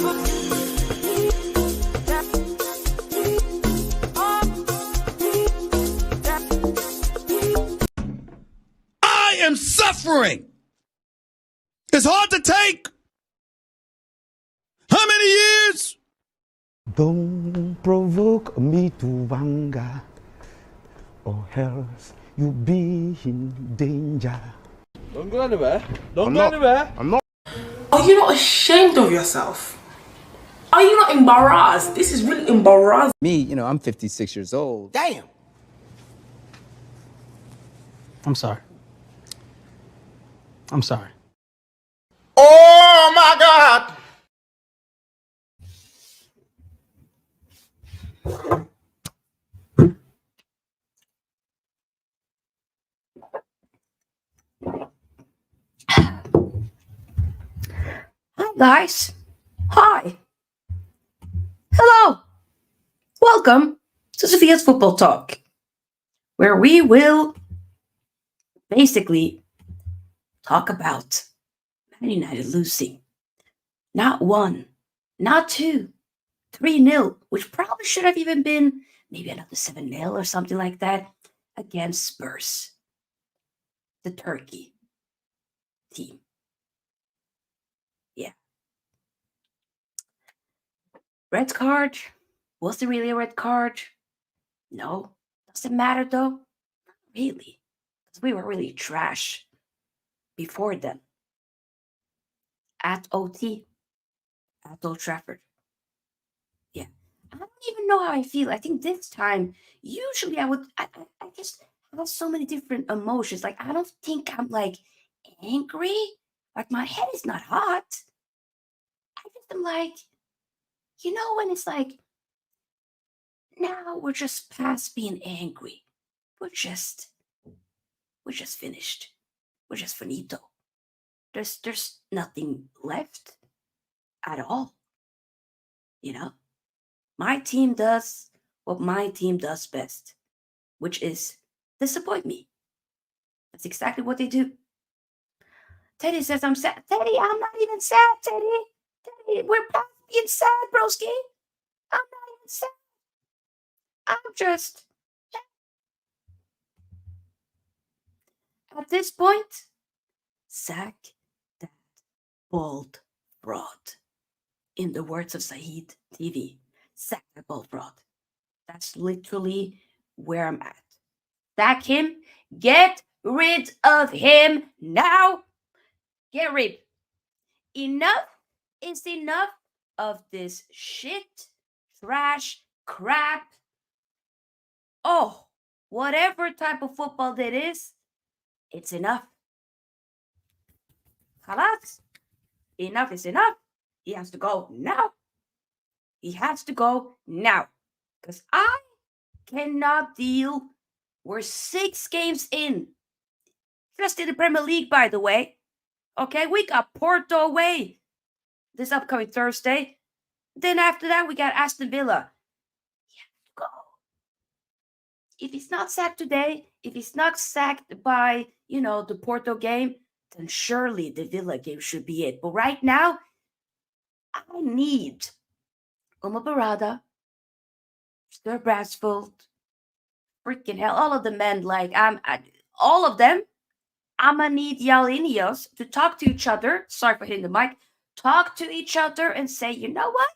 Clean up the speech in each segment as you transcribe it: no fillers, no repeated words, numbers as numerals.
I am suffering. It's hard to take. How many years? Don't provoke me to anger, or else you'll be in danger. Don't go anywhere. Don't go anywhere. I'm not. Are you not ashamed of yourself? Are you not embarrassed? This is really embarrassing. Me, I'm 56 years old. Damn. I'm sorry. I'm sorry. Oh my God. Hi guys. Hi. Hello. Welcome to Sofia's Football Talk, where we will basically talk about Man United losing. Not 1, not 2, 3-0, which probably should have even been maybe another 7-0 or something like that against Spurs, the Turkey team. Yeah. Red card. Was it really a red card? No. Does it matter though? Not really. Because we were really trash before then. At OT. At Old Trafford. Yeah. I don't even know how I feel. I think this time, usually I just have so many different emotions. Like, I don't think I'm like angry. Like, my head is not hot. I just am like, when it's like, now we're just past being angry. We're just finished. We're just finito. There's nothing left at all. My team does what my team does best, which is disappoint me. That's exactly what they do. Teddy says I'm sad. Teddy, I'm not even sad, Teddy. Teddy, we're past being sad, broski. I'm not even sad. I'm just... At this point, sack that bald fraud. In the words of Saeed TV, sack that bald fraud. That's literally where I'm at. Sack him. Get rid of him now. Get rid. Enough is enough of this shit, trash, crap. Oh, whatever type of football that is, it's enough. Halas. Enough is enough. He has to go now. He has to go now. Because I cannot deal. We're 6 games in. Just in the Premier League, by the way. Okay, we got Porto away this upcoming Thursday. Then after that, we got Aston Villa. He has to go. If he's not sacked today, if he's not sacked by, the Porto game, then surely the Villa game should be it. But right now, I need Uma Barada, Sir Brasfield, freaking hell, all of the men, all of them, I'ma need Yalinios to talk to each other. Sorry for hitting the mic. Talk to each other and say, you know what?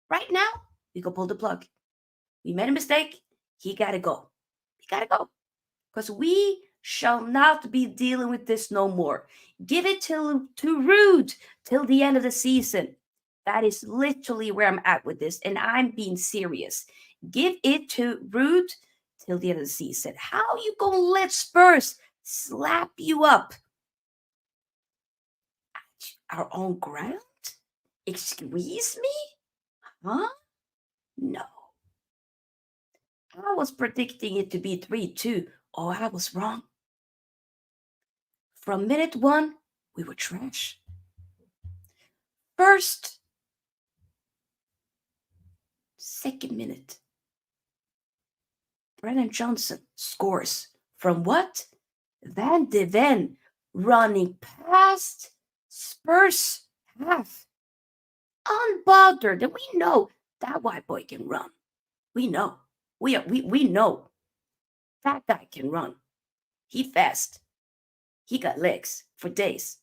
Right now, we go pull the plug. We made a mistake. He gotta go. He gotta go. Because we shall not be dealing with this no more. Give it to Rude till the end of the season. That is literally where I'm at with this, and I'm being serious. Give it to Rude till the end of the season. How you gonna let Spurs slap you up at our own ground? Excuse me? Huh? No. I was predicting it to be 3-2. Oh, I was wrong. From minute 1, we were trash. First, second minute, Brennan Johnson scores from what? Van de Ven running past Spurs half. bothered. And we know that white boy can run. We know. We know that guy can run. He fast. He got legs for days.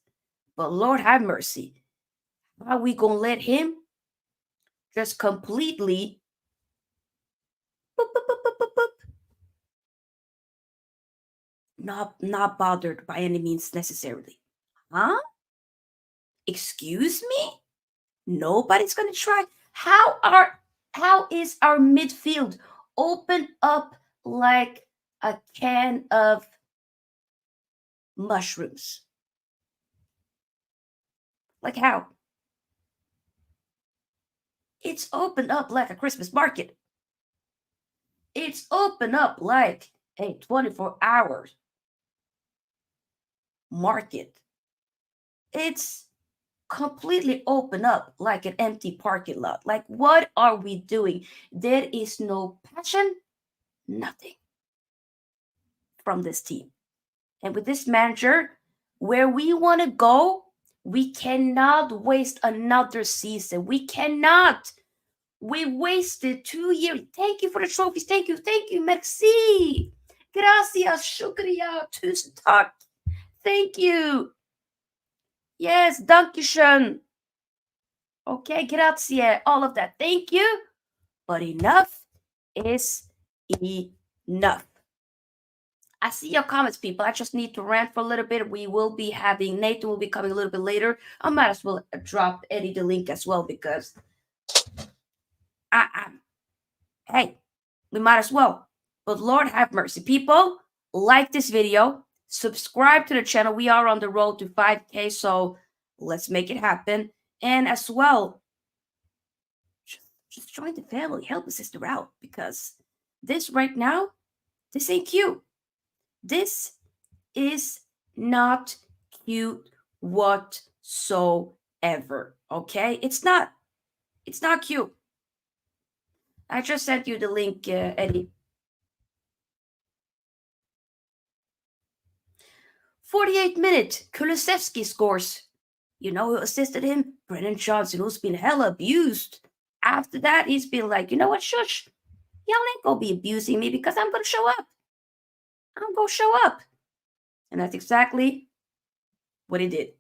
But Lord have mercy. How we gonna let him just completely boop, boop, boop, boop, boop, boop. Not bothered by any means necessarily. Huh? Excuse me? Nobody's gonna try. How is our midfield open up like a can of mushrooms? Like how? It's opened up like a Christmas market. It's opened up like a 24 hours market. It's completely open up like an empty parking lot. Like, what are we doing? There is no passion, nothing from this team. And with this manager, where we want to go, we cannot waste another season. We cannot. We wasted 2 years. Thank you for the trophies. Thank you, merci. Gracias, shukriya, tusen tack. Thank you. Yes, dankeschön. Okay, grazie, all of that. Thank you. But enough is enough. I see your comments, people. I just need to rant for a little bit. We will be having, Nathan will be coming a little bit later. I might as well drop Eddy the link as well because hey, we might as well. But Lord have mercy. People, like this video. Subscribe to the channel. We are on the road to 5K, so let's make it happen. And as well, just join the family. Help a sister out because this right now, this ain't cute. This is not cute whatsoever. Okay? It's not. It's not cute. I just sent you the link, Eddy. 48th minute, Kulusevski scores. You know who assisted him? Brennan Johnson, who's been hella abused. After that, he's been like, you know what, shush. Y'all ain't gonna be abusing me because I'm gonna show up. I'm gonna show up. And that's exactly what he did.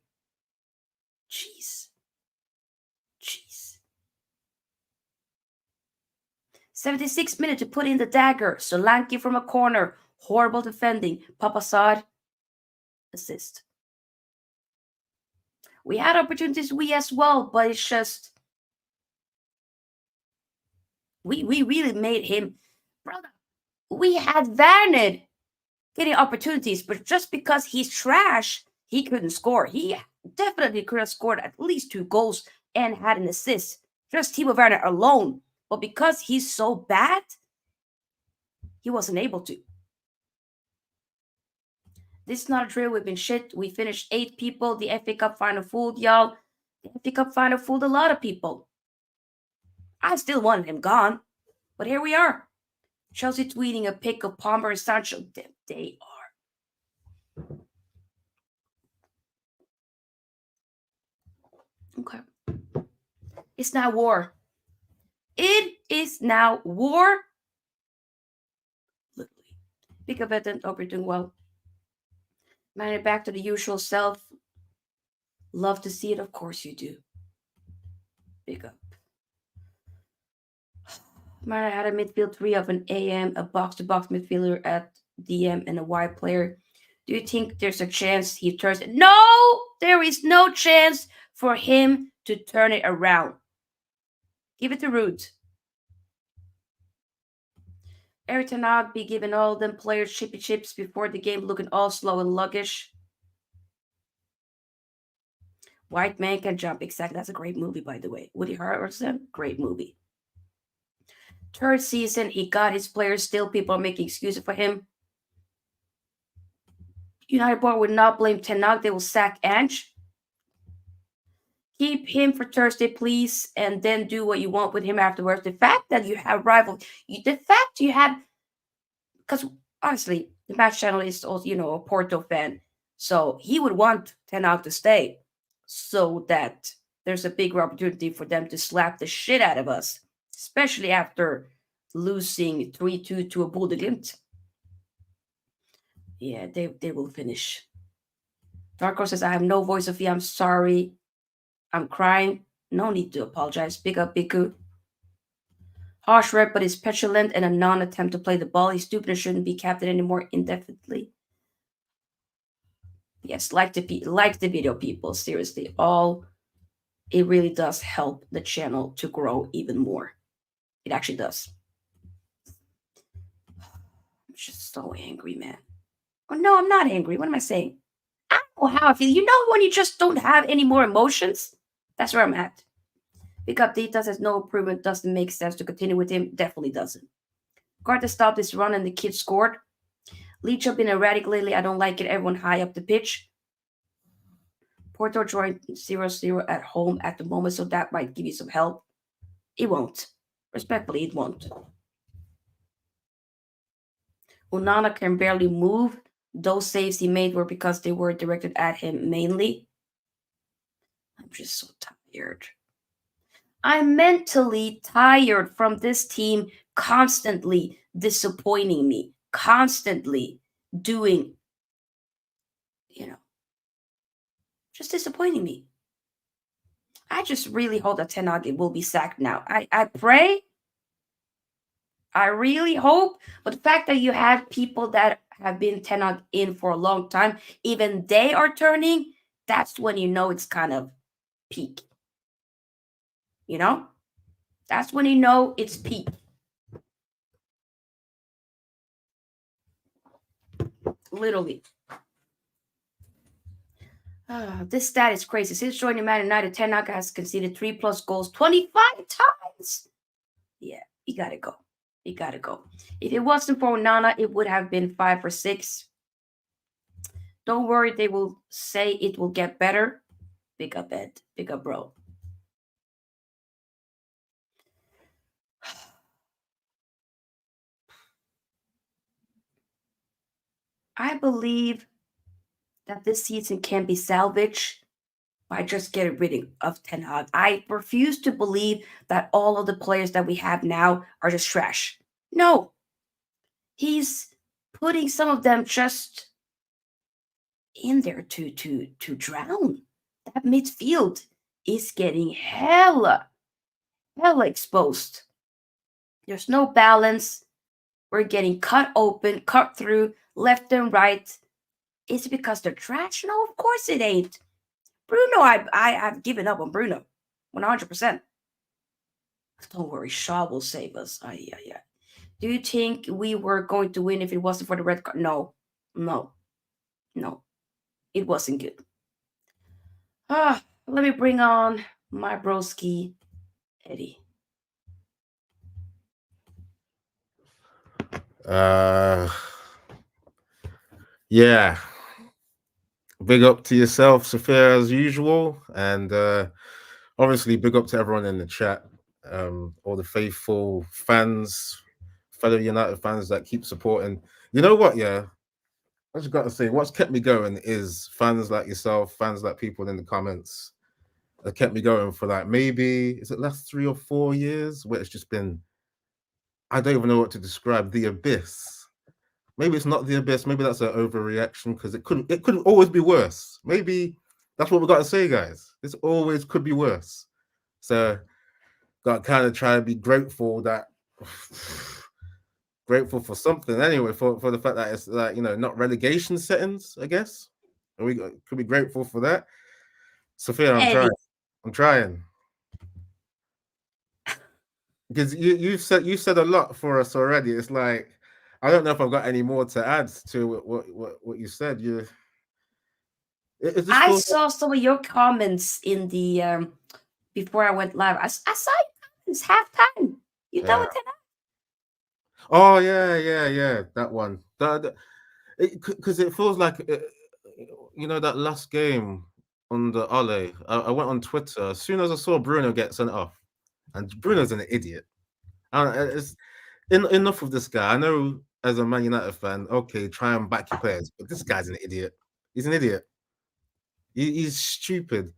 Jeez. 76th minute to put in the dagger. Solanke from a corner. Horrible defending. Papasad assist. We had opportunities, we as well, but it's just we really made him, brother. We had Werner getting opportunities, but just because he's trash, he couldn't score. He definitely could have scored at least 2 goals and had an assist. Just Timo Werner alone. But because he's so bad, he wasn't able to. This is not a drill. We've been shit. We finished 8 people. The FA Cup final fooled y'all. The FA Cup final fooled a lot of people. I still wanted him gone. But here we are. Chelsea tweeting a pic of Palmer and Sancho. They are. Okay. It's now war. It is now war. Literally. Big event. Hope you're doing well. Man, back to the usual self. Love to see it. Of course you do. Big up. Man, I had a midfield 3 of an AM, a box-to-box midfielder at DM, and a wide player. Do you think there's a chance he turns it? No! There is no chance for him to turn it around. Give it to Root. Eric Ten Hag be giving all them players chippy chips before the game, looking all slow and luggish. White Man Can Jump. Exactly. That's a great movie, by the way. Woody Harrelson, great movie. 3rd season, he got his players. Still, people are making excuses for him. United Board would not blame Ten Hag. They will sack Ange. Keep him for Thursday, please, and then do what you want with him afterwards. The fact that you have rival, the fact you have, because honestly, the Match Channel is also, a Porto fan, so he would want Ten Hag to stay, so that there's a bigger opportunity for them to slap the shit out of us, especially after losing 3-2 to a Bodø/Glimt. Yeah, they will finish. Darko says, I have no voice, Sofia. I'm sorry. I'm crying. No need to apologize. Big up, Biku. Harsh rep, but is petulant and a non-attempt to play the ball. He's stupid and shouldn't be captain anymore indefinitely. Yes, like the video, people. Seriously, it really does help the channel to grow even more. It actually does. I'm just so angry, man. Oh no, I'm not angry. What am I saying? I don't know how I feel. You know when you just don't have any more emotions? That's where I'm at. Pick up Dita says no improvement, doesn't make sense to continue with him. Definitely doesn't. Carter stopped this run and the kid scored. Leach up been erratic lately. I don't like it. Everyone high up the pitch. Porto joined 0-0 at home at the moment, so that might give you some help. It won't. Respectfully, it won't. Onana can barely move. Those saves he made were because they were directed at him mainly. I'm just so tired. I'm mentally tired from this team constantly disappointing me, constantly doing, just disappointing me. I just really hope that Ten Hag will be sacked now. I pray. I really hope. But the fact that you had people that have been Ten Hag in for a long time, even they are turning, that's when you know it's kind of peak. That's when you know it's peak. Literally. This stat is crazy. Since joining Man United, Ten Hag has conceded 3+ goals 25 times. Yeah, you gotta go. You gotta go. If it wasn't for Onana, it would have been 5 or 6. Don't worry, they will say it will get better. Big up, Ed. Big up, bro. I believe that this season can be salvaged by just getting rid of Ten Hag. I refuse to believe that all of the players that we have now are just trash. No. He's putting some of them just in there to drown. That midfield is getting hella exposed. There's no balance. We're getting cut open, cut through, left and right. Is it because they're trash? No, of course it ain't. Bruno, I've given up on Bruno. 100%. Don't worry, Shaw will save us. Yeah. Do you think we were going to win if it wasn't for the red card? No. It wasn't good. Let me bring on my broski, Eddy. Yeah. Big up to yourself, Sofia, as usual. And obviously, big up to everyone in the chat, all the faithful fans, fellow United fans that keep supporting. You know what, yeah? I just got to say, what's kept me going is fans like yourself, fans like people in the comments that kept me going for like maybe, is it last 3 or 4 years where it's just been, I don't even know what to describe, the abyss. Maybe it's not the abyss. Maybe that's an overreaction because it could always be worse. Maybe that's what we got to say, guys. This always could be worse. So got to kind of try to be grateful for something anyway, for the fact that it's like, not relegation settings, I guess. And we could be grateful for that. Sofia, I'm trying. Because you've said a lot for us already. It's like, I don't know if I've got any more to add to what you said. I saw some of your comments in the before I went live. I saw it's halftime. You done with that? Oh yeah, that one. Because it feels like that last game on the Ole. I went on Twitter as soon as I saw Bruno get sent off, and Bruno's an idiot. It's enough of this guy. I know as a Man United fan, okay, try and back your players, but this guy's an idiot. He's an idiot. He's stupid.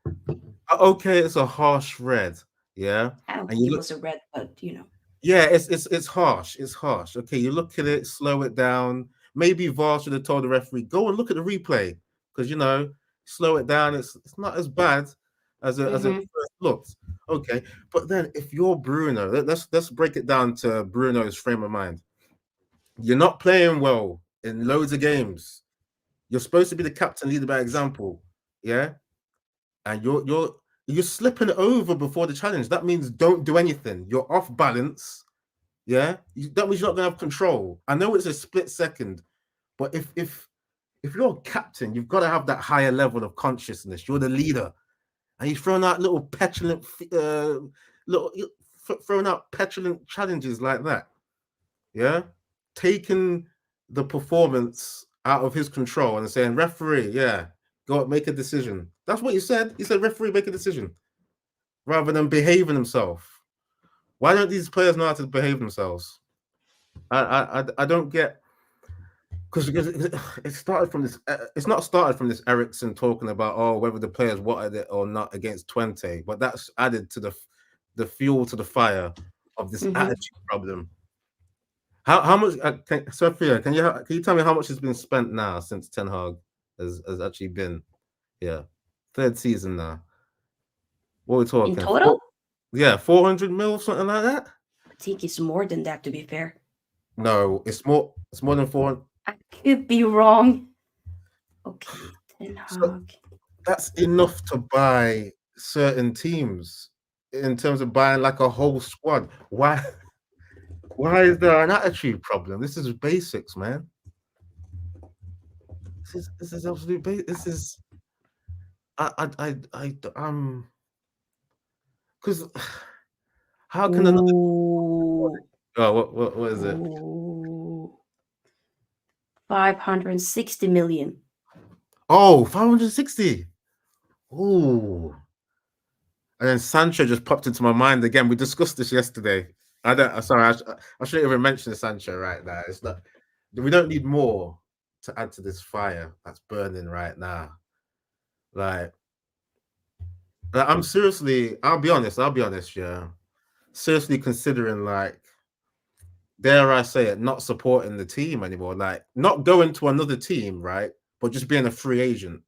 Okay, it's a harsh red. Yeah. I don't And think you it look, was a red, but you know. yeah, it's harsh. It's harsh. Okay, you look at it, slow it down. Maybe VAR should have told the referee, go and look at the replay. Because slow it down. It's not as bad as it first looked. Okay. But then if you're Bruno, let's break it down to Bruno's frame of mind. You're not playing well in loads of games. You're supposed to be the captain, leader by example. Yeah. And you're slipping over before the challenge. That means don't do anything. You're off balance. Yeah, that means you're not gonna have control. I know it's a split second, but if you're a captain, you've got to have that higher level of consciousness. You're the leader, and you're throwing out little petulant, throwing out petulant challenges like that. Yeah, taking the performance out of his control and saying, "Referee, yeah, go make a decision." That's what you said. You said, "Referee, make a decision," rather than behaving himself. Why don't these players know how to behave themselves? I don't get, because it started from this. It's not started from this Ericsson talking about whether the players wanted it or not against Twente, but that's added to the fuel to the fire of this attitude problem. How much, Sophia? Can you tell me how much has been spent now since Ten Hag has actually been here? Third season now. What are we talking? In total? 400 mil, something like that. I think it's more than that, to be fair. No, it's more. It's more than 400. I could be wrong. Okay, Ten Hag. So that's enough to buy certain teams in terms of buying like a whole squad. Why is there an attitude problem? This is basics, man. This is absolute basics. This is because how can another what is it? 560 million. Oh, 560. Ooh. And then Sancho just popped into my mind again. We discussed this yesterday. I shouldn't even mention Sancho right now. It's not. We don't need more to add to this fire that's burning right now. Like I'm seriously. I'll be honest. Yeah. Seriously considering, like, dare I say it, not supporting the team anymore. Like, not going to another team, right? But just being a free agent.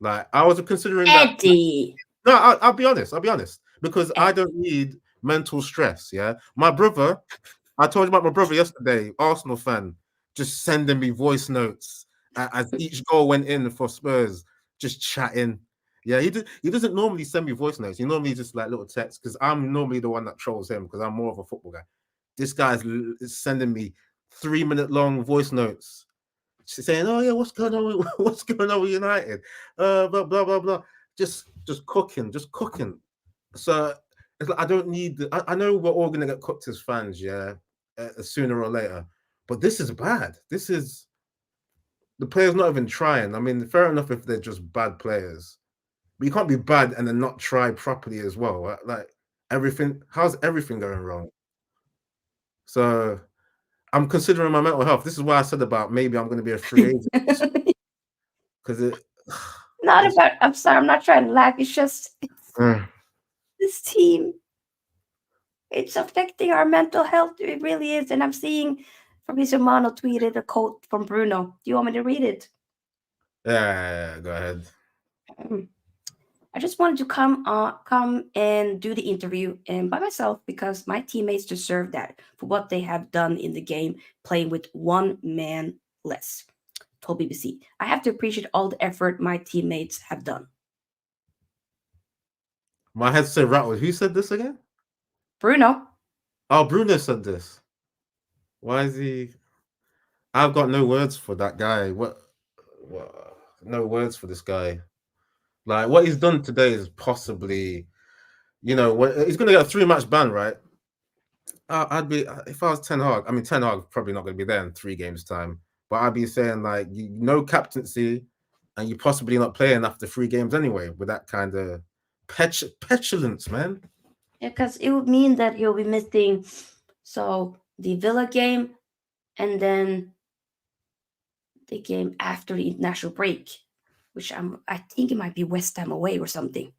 Like, I was considering Eddy. that. No, I'll be honest. Because I don't need mental stress. Yeah. My brother, I told you about my brother yesterday, Arsenal fan, just sending me voice notes as each goal went in for Spurs, just chatting. Yeah, he doesn't normally send me voice notes. He normally just like little texts, because I'm normally the one that trolls him because I'm more of a football guy. This guy's sending me 3-minute long voice notes saying, "Oh yeah, what's going on? What's going on with United? Blah blah blah blah." Just cooking. So it's like I don't need. I know we're all gonna get cooked as fans, yeah, sooner or later. But this is bad. This is the players not even trying. I mean, fair enough if they're just bad players, but you can't be bad and then not try properly as well. Like everything. How's everything going wrong? So I'm considering my mental health. This is why I said about maybe I'm going to be a free agent because it. Not about. I'm sorry. I'm not trying to laugh. It's just this team. It's affecting our mental health. It really is. And I'm seeing Fabrizio Romano tweeted a quote from Bruno. Do you want me to read it? Yeah, go ahead. I just wanted to come and do the interview and by myself because my teammates deserve that for what they have done in the game, playing with one man less. Told BBC. I have to appreciate all the effort my teammates have done. My head said rattled. Who said this again? Bruno. Oh, Bruno said this. Why is he? I've got no words for that guy. What? No words for this guy. Like, what he's done today is possibly, he's going to get a 3-match ban, right? I'd be, if I was Ten Hag. I mean, Ten Hag probably not going to be there in 3 games time. But I'd be saying, like, no captaincy, and you possibly not playing after 3 games anyway with that kind of petulance, man. Yeah, because it would mean that he'll be missing the Villa game and then the game after the international break. which I think it might be West Ham away or something.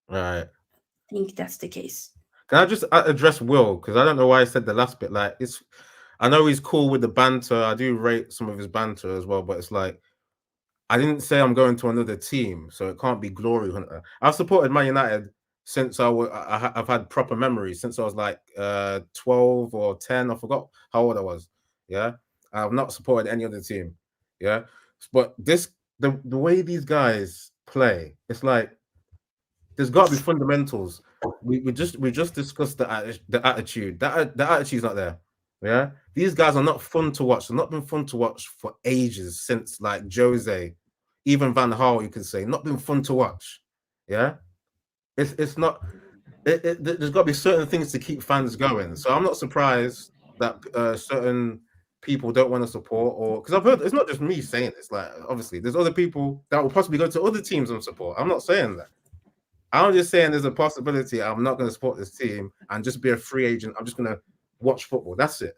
Right. I think that's the case. Can I just address Will? Because I don't know why I said the last bit. Like, I know he's cool with the banter. I do rate some of his banter as well, but it's like, I didn't say I'm going to another team, so it can't be glory hunter. I've supported Man United since I've had proper memories since I was like 12 or 10. I forgot how old I was. Yeah, I've not supported any other team. Yeah, but the way these guys play, it's like there's got to be fundamentals. We just discussed the attitude. The attitude's not there. Yeah, these guys are not fun to watch. They've not been fun to watch for ages, since like Jose, even Van Gaal. You could say not been fun to watch. Yeah, it's not. There's got to be certain things to keep fans going. So I'm not surprised that certain people don't want to support, or because I've heard it's not just me saying this. Like, obviously, there's other people that will possibly go to other teams and support. I'm not saying that. I'm just saying there's a possibility I'm not going to support this team and just be a free agent. I'm just going to watch football. That's it.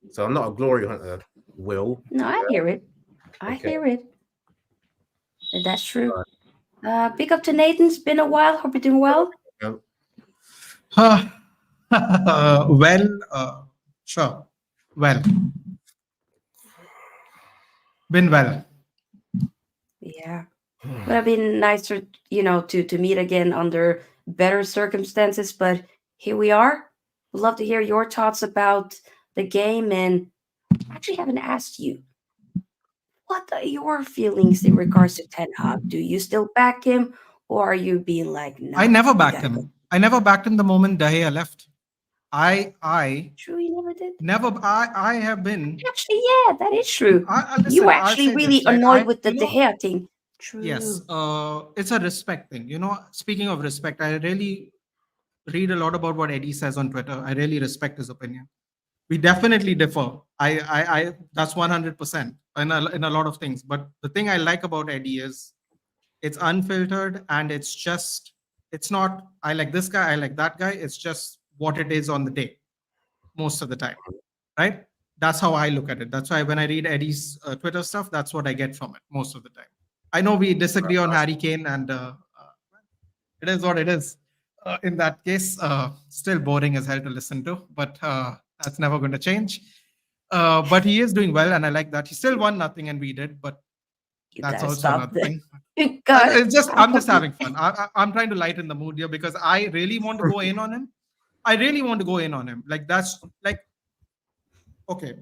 So I'm not a glory hunter, Will. No, I hear it. I hear it. That's true. Big up to Nathan. It's been a while. Hope you're doing well. Sure. Well. Been well. Yeah. Would have been nicer, to meet again under better circumstances, but here we are. Would love to hear your thoughts about the game, and I actually haven't asked you. What are your feelings in regards to Ten Hag? Do you still back him, or are you being like, no? I never backed him. I never backed him the moment De Gea left. True, you never did? Never. I have been. Actually, yeah, that is true. Listen, you were actually really annoyed with the De Gea thing. True. Yes, it's a respect thing. Speaking of respect, I really read a lot about what Eddy says on Twitter. I really respect his opinion. We definitely differ. I that's 100% in a lot of things. But the thing I like about Eddy is it's unfiltered, and it's not I like this guy, I like that guy. It's just what it is on the day, most of the time, right? That's how I look at it. That's why when I read Eddy's Twitter stuff, that's what I get from it most of the time. I know we disagree on Harry Kane, and it is what it is. In that case, still boring as hell to listen to, but that's never going to change. But he is doing well, and I like that. He still won nothing, and we did, but that's also another thing. I'm just having fun. I'm trying to lighten the mood here because I really want to go in on him. Like, that's like, okay.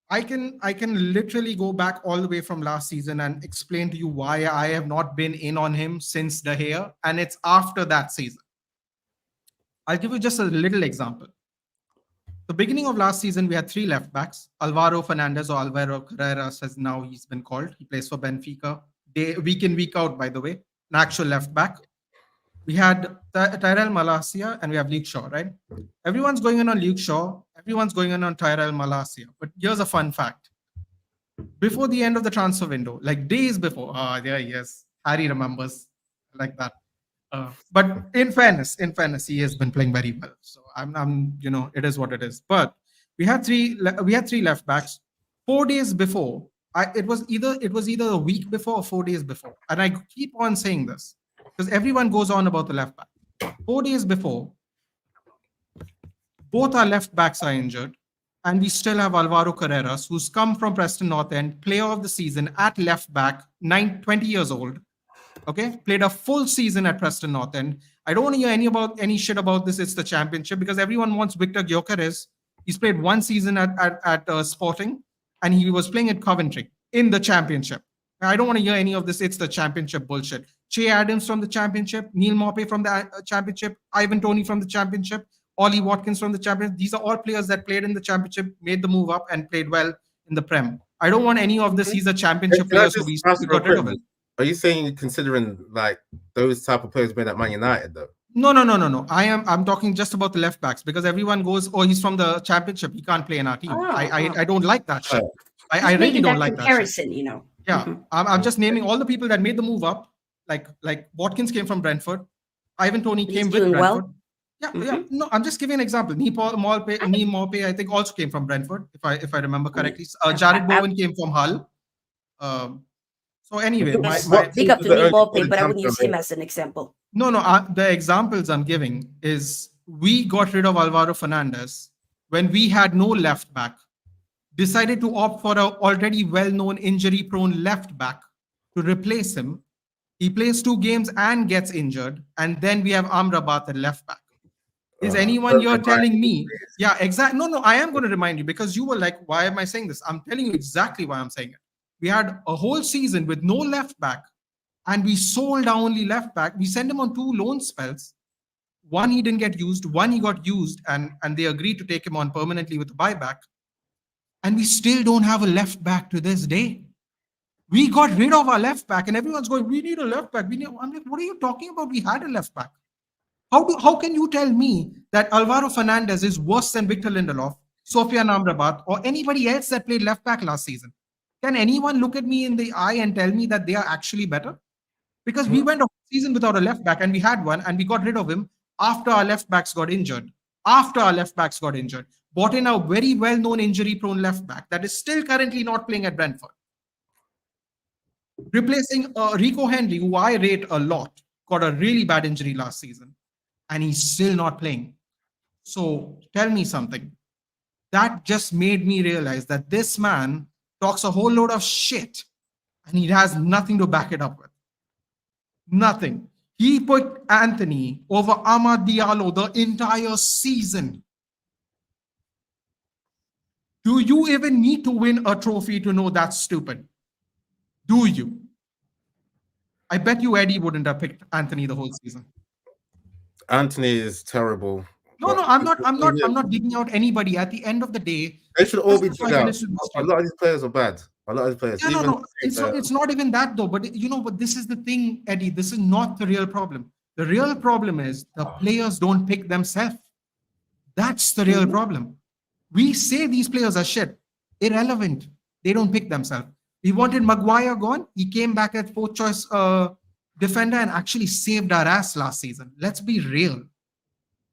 I can literally go back all the way from last season and explain to you why I have not been in on him since De Gea, and it's after that season. I'll give you just a little example. The beginning of last season, we had 3 left backs. Alvaro Fernandes, or Alvaro Carreras, as now he's been called. He plays for Benfica. Week in, week out, by the way. An actual left back. We had Tyrell Malacia, and we have Luke Shaw, right? Everyone's going in on Luke Shaw. Everyone's going in on Tyrell Malacia. But here's a fun fact. Before the end of the transfer window, like days before, there he is. Harry remembers, like that. But in fairness, he has been playing very well. So I'm it is what it is. But we had three left backs. 4 days before, it was either a week before or 4 days before, and I keep on saying this because everyone goes on about the left back. 4 days before, both our left backs are injured, and we still have Alvaro Carreras, who's come from Preston North End, player of the season at left back, 20 years old. Okay, played a full season at Preston North End. I don't want to hear any shit about this. It's the championship, because everyone wants Victor Gyökeres. He's played 1 season at Sporting, and he was playing at Coventry in the championship. I don't want to hear any of this. It's the championship bullshit. Che Adams from the championship, Neil Maupay from the championship, Ivan Toney from the championship, Ollie Watkins from the championship. These are all players that played in the championship, made the move up, and played well in the Prem. I don't want any of this. He's a championship player, so we got rid of it. Are you saying you're considering like those type of players being at Man United though? No. I'm talking just about the left backs, because everyone goes, oh, he's from the championship, he can't play in our team. I don't like that shit. I really don't like that comparison, Yeah, I'm just naming all the people that made the move up. Like Watkins came from Brentford, Ivan Toney came with Brentford. Well. Yeah. No, I'm just giving an example. Neil Maupay, I think, also came from Brentford, if I remember correctly. Jared Bowen came from Hull. So anyway, Big up to me, Mope, but I wouldn't use him as an example. No, the examples I'm giving is we got rid of Alvaro Fernandes when we had no left back, decided to opt for an already well-known injury-prone left back to replace him. He plays 2 games and gets injured, and then we have Amrabat at left back. Is anyone here telling me? Yeah, exactly. No, I am going to remind you because you were like, why am I saying this? I'm telling you exactly why I'm saying it. We had a whole season with no left back, and we sold our only left back. We sent him on 2 loan spells. One he didn't get used, one he got used, and they agreed to take him on permanently with a buyback. And we still don't have a left back to this day. We got rid of our left back, and everyone's going, we need a left back. I'm like, what are you talking about? We had a left back. How can you tell me that Alvaro Fernandes is worse than Victor Lindelof, Sofia and Amrabat, or anybody else that played left back last season? Can anyone look at me in the eye and tell me that they are actually better? Because we went a season without a left back, and we had one, and we got rid of him after our left backs got injured. Bought in a very well-known injury-prone left back that is still currently not playing at Brentford. Replacing Rico Henry, who I rate a lot, got a really bad injury last season, and he's still not playing. So tell me something. That just made me realize that this man talks a whole load of shit, and he has nothing to back it up with. Nothing. He put Anthony over Amad Diallo the entire season. Do you even need to win a trophy to know that's stupid? Do you? I bet you Eddy wouldn't have picked Anthony the whole season. Anthony is terrible. No, I'm not digging out anybody. At the end of the day, they should all be dug out. A lot of these players are bad. A lot of these players. Yeah, no. It's not even that though. But you know, but this is the thing, Eddy. This is not the real problem. The real problem is the players don't pick themselves. That's the real problem. We say these players are shit, irrelevant. They don't pick themselves. We wanted Maguire gone. He came back at 4th choice defender and actually saved our ass last season. Let's be real.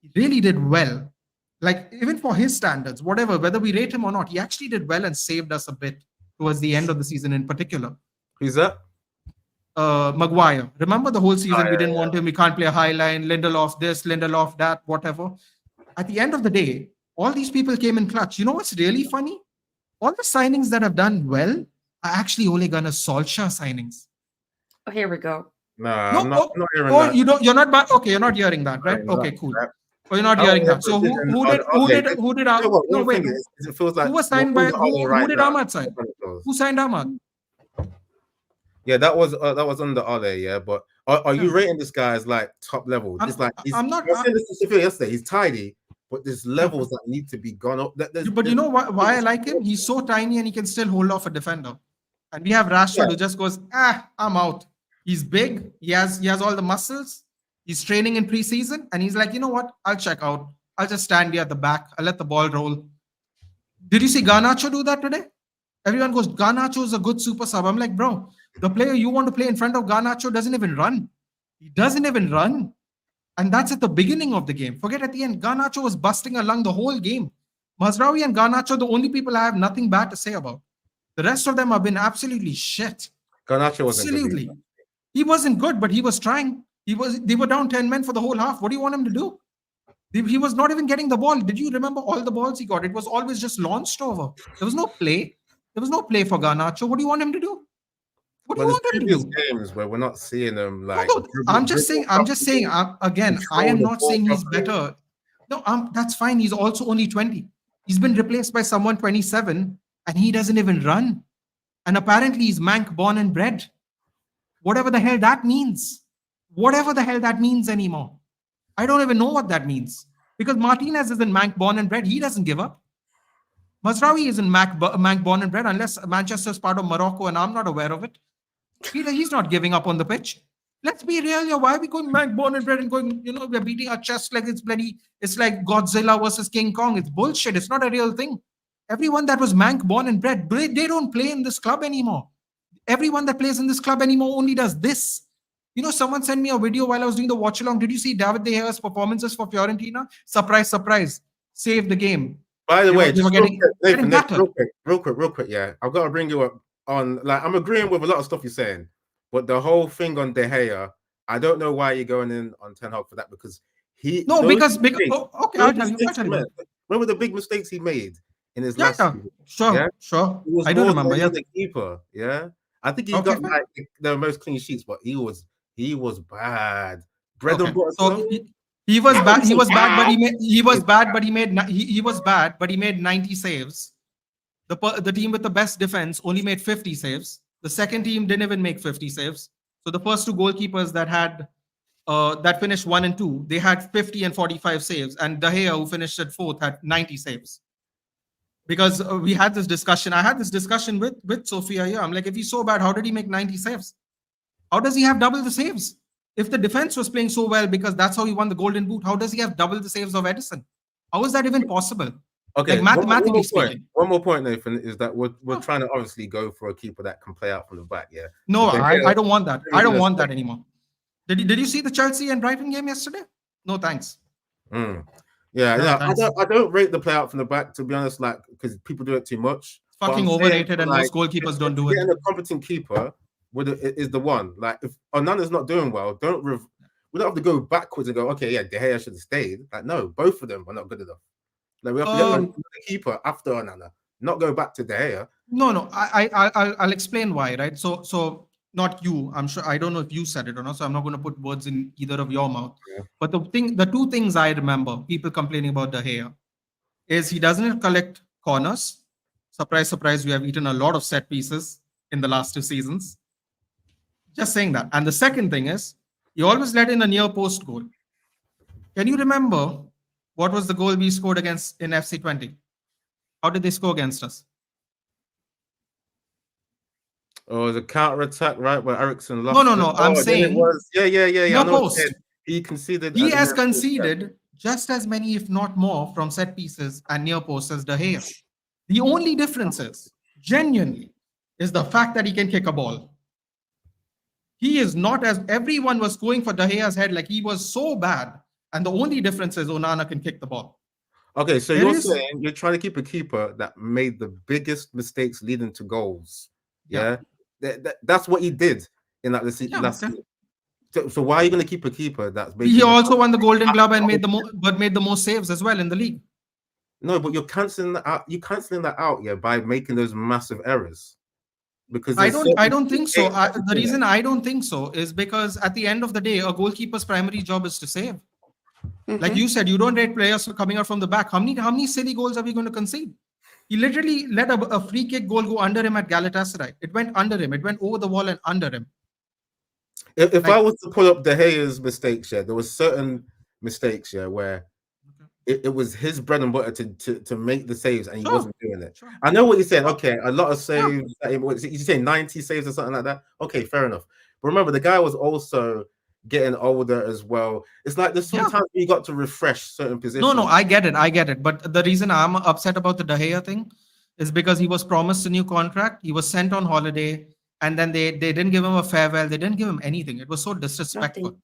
He really did well. Like, even for his standards, whatever, whether we rate him or not, he actually did well and saved us a bit towards the end of the season in particular. Who's that? Maguire. Remember the whole season we didn't want him. We can't play a high line. Lindelof this, Lindelof that, whatever. At the end of the day, all these people came in clutch. You know what's really funny? All the signings that have done well are actually Ole Gunnar Solskjaer signings. Oh, here we go. Nah, I'm not hearing that. You're not. Okay, you're not hearing that, right? Okay, cool. Oh, you're not hearing that. So who did no, wait. It feels like who was signed by who did Ahmad sign? Who signed Ahmad? Yeah, that was under Ole, yeah. But are you rating this guy as like top level? It's like I'm not. I said this to Sofia yesterday. He's tidy, but there's levels that need to be gone up. But you know why I like him? He's so tiny and he can still hold off a defender. And we have Rashford who just goes, I'm out. He's big. He has all the muscles. He's training in preseason, and he's like, you know what? I'll check out. I'll just stand here at the back. I'll let the ball roll. Did you see Garnacho do that today? Everyone goes, Garnacho is a good super sub. I'm like, bro, the player you want to play in front of Garnacho doesn't even run. He doesn't even run. And that's at the beginning of the game. Forget at the end. Garnacho was busting a lung the whole game. Mazraoui and Garnacho, the only people I have nothing bad to say about. The rest of them have been absolutely shit. Garnacho wasn't absolutely good. He wasn't good, but he was trying. They were down 10 men for the whole half. What do you want him to do? He was not even getting the ball. Did you remember all the balls he got? It was always just launched over. There was no play. There was no play for Garnacho. What do you want him to do? What do you want him to do? Games where we're not seeing them like. No, I'm just saying. Again, I am not saying he's better. No, that's fine. He's also only 20. He's been replaced by someone 27, and he doesn't even run. And apparently, he's Manc born and bred. Whatever the hell that means. Whatever the hell that means anymore. I don't even know what that means. Because Martinez isn't Manc born and bred. He doesn't give up. Mazraoui isn't Manc born and bred unless Manchester's part of Morocco and I'm not aware of it. He's not giving up on the pitch. Let's be real here. Why are we going Manc born and bred and going, we're beating our chest like it's like Godzilla versus King Kong. It's bullshit. It's not a real thing. Everyone that was Manc born and bred, they don't play in this club anymore. Everyone that plays in this club anymore only does this. Someone sent me a video while I was doing the watch along. Did you see David De Gea's performances for Fiorentina? Surprise, surprise. Saved the game. By the way, just real quick, yeah. I've got to bring you up on, like, I'm agreeing with a lot of stuff you're saying, but the whole thing on De Gea, I don't know why you're going in on Ten Hag for that, because No, because mistakes, okay, those I'll tell you. mistakes he made, remember the big mistakes he made in his Yeah, last yeah, season? sure. It was I don't more remember. than Yeah. the keeper. Yeah, I think he Okay, got fine. like the most clean sheets, but he was bad. Bread and Okay. butter. So he was I bad. wouldn't He say was bad, but bad. he was bad, but he was bad, but he made 90 saves. The team with the best defense only made 50 saves. The second team didn't even make 50 saves. So the first two goalkeepers that finished 1 and 2, they had 50 and 45 saves, and De Gea, who finished at 4th, had 90 saves. Because we had this discussion. I had this discussion with Sofia here. I'm like, if he's so bad, how did he make 90 saves? How does he have double the saves? If the defense was playing so well because that's how he won the Golden Boot, how does he have double the saves of Edison? How is that even possible? Okay, Like mathematically speaking. One more point, Nathan, is that we're Oh. trying to obviously go for a keeper that can play out from the back. Yeah. No, So I don't want that. I don't want say- that anymore. Did you see the Chelsea and Brighton game yesterday? No, thanks. Yeah, No, yeah. thanks. I don't rate the play out from the back, to be honest, like, because people do it too much. But Fucking I'm saying, overrated, and like, most goalkeepers don't do getting it. a competent keeper is the one. Like, if Onana's not doing well, we don't have to go backwards and go, okay, yeah, De Gea should have stayed. Like, no, both of them are not good enough. Like, we have to get a keeper after Onana, not go back to De Gea. No. I'll explain why, right? So not you. I'm sure. I don't know if you said it or not. So I'm not going to put words in either of your mouth. Yeah. But the two things I remember people complaining about De Gea is he doesn't collect corners. Surprise, surprise. We have eaten a lot of set pieces in the last 2 seasons. Just saying that. And the second thing is he always let in a near post goal. Can you remember what was the goal we scored against in FC20? How did they score against us? Oh, the counter attack, right, where Ericsson lost. No. I'm saying it was, yeah. near I know post. he conceded. He has conceded just as many, if not more, from set pieces and near posts as De Gea. The only difference is, genuinely, is the fact that he can kick a ball. He is not, as everyone was going for De Gea's head, like he was so bad. And the only difference is Onana can kick the ball. Okay, so you're saying you're trying to keep a keeper that made the biggest mistakes leading to goals. Yeah. That's what he did in that last season. So why are you going to keep a keeper that's He also won the Golden Glove and made the most saves as well in the league. No, but you're cancelling that out. You're cancelling that out, by making those massive errors. Because I don't think so. The reason I don't think so is because at the end of the day, a goalkeeper's primary job is to save. Like you said, you don't rate players coming out from the back. How many silly goals are we going to concede? He literally let a free kick goal go under him at Galatasaray. It went under him. It went over the wall and under him. If I was to pull up De Gea's mistakes, there was certain mistakes, where it was his bread and butter to make the saves, and he wasn't doing it. Sure. I know what you're saying. Okay, a lot of saves. You say 90 saves or something like that. Okay, fair enough. But remember, the guy was also getting older as well. It's like there's sometimes you got to refresh certain positions. No, I get it. But the reason I'm upset about the De Gea thing is because he was promised a new contract. He was sent on holiday, and then they didn't give him a farewell. They didn't give him anything. It was so disrespectful. Nothing.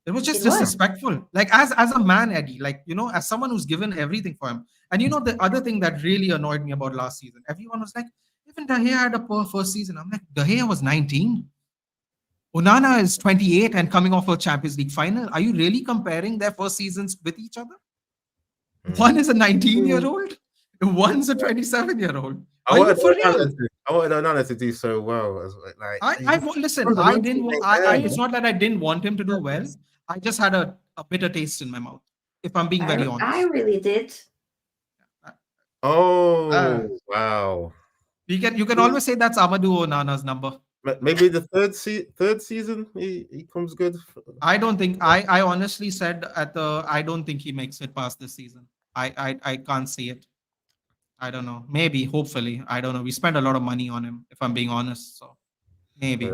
It was just disrespectful. Like as a man, Eddy, like, as someone who's given everything for him. And the other thing that really annoyed me about last season, everyone was like, even De Gea had a poor first season. I'm like, De Gea was 19. Onana is 28 and coming off a Champions League final. Are you really comparing their first seasons with each other? One is a 19-year-old, one's a 27-year-old. I wanted Onana to do so well. Listen. It's not that I didn't want him to do well. I just had a bitter taste in my mouth, if I'm being very honest. I really did. Oh, wow. You can always say that's Amadou Onana's number. Maybe the third season he comes good. I don't think. I honestly said I don't think he makes it past this season. I can't see it. I don't know. Maybe, hopefully. I don't know. We spent a lot of money on him, if I'm being honest. So maybe.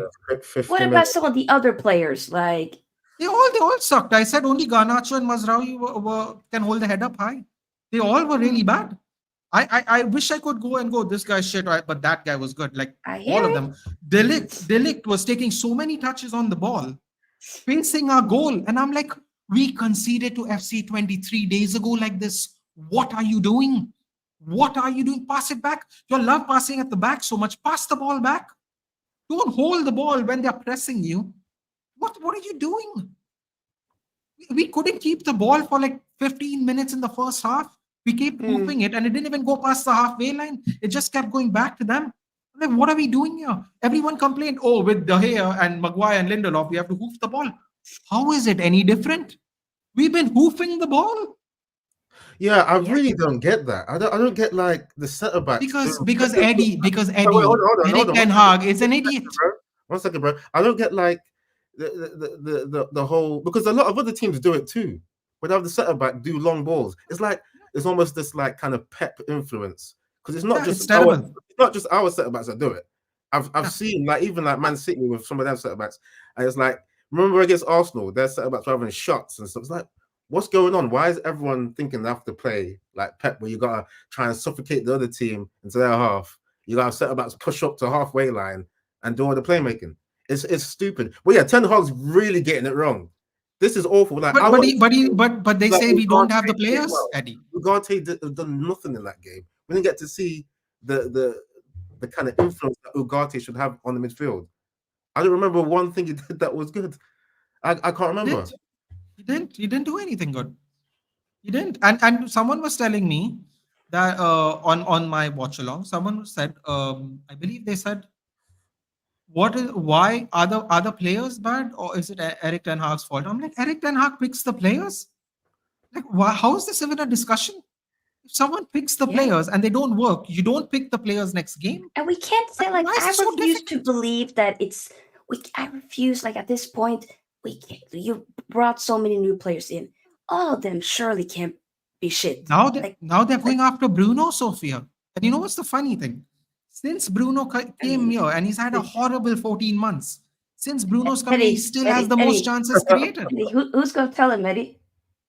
What about some of the other players? Like they all sucked. I said only Garnacho and Mazraoui can hold the head up high. They all were really bad. I wish I could go, this guy's shit, but that guy was good. Like all of them. De Ligt was taking so many touches on the ball, facing our goal. And I'm like, we conceded to FC 23 days ago like this. What are you doing? What are you doing? Pass it back. You love passing at the back so much. Pass the ball back. Don't hold the ball when they're pressing you. What are you doing? We couldn't keep the ball for like 15 minutes in the first half. We kept moving it and it didn't even go past the halfway line. It just kept going back to them. Like, what are we doing here? Everyone complained, oh, with De Gea and Maguire and Lindelof, we have to hoof the ball. How is it any different? We've been hoofing the ball. Yeah, I really don't get that. I don't get like the centre backs because Eddy Erik Ten Hag is an idiot. One second, bro. I don't get like the whole, because a lot of other teams do it too. When they have the centre back do long balls, it's like it's almost this like kind of Pep influence, because it's not just our centre backs that do it. I've seen like even like Man City with some of their centre backs, and it's like, remember against Arsenal, their centre backs were having shots and stuff. It's like, what's going on? Why is everyone thinking they have to play like Pep, where you gotta try and suffocate the other team into their half? You gotta centre backs push up to halfway line and do all the playmaking. It's stupid. Well, yeah, Ten Hag's really getting it wrong. This is awful. Like, but they say we don't have the players, Eddy. Ugarte done nothing in that game. We didn't get to see the kind of influence that Ugarte should have on the midfield. I don't remember one thing he did that was good. I can't remember. He didn't do anything good. He didn't. And someone was telling me that on my watch along, someone said, I believe they said, why are the players bad, or is it Erik Ten Hag's fault? I'm like, Erik Ten Hag picks the players. Like, how is this even a discussion? If someone picks the players and they don't work, you don't pick the players next game. And we can't say like I refuse to believe that I refuse, like, at this point, you brought so many new players in. All of them surely can't be shit. Now they're going after Bruno, Sofia. And you know what's the funny thing? Since Bruno came here and he's had a horrible 14 months, since Bruno's come, he still has the most chances created. Who's going to tell him, Eddie?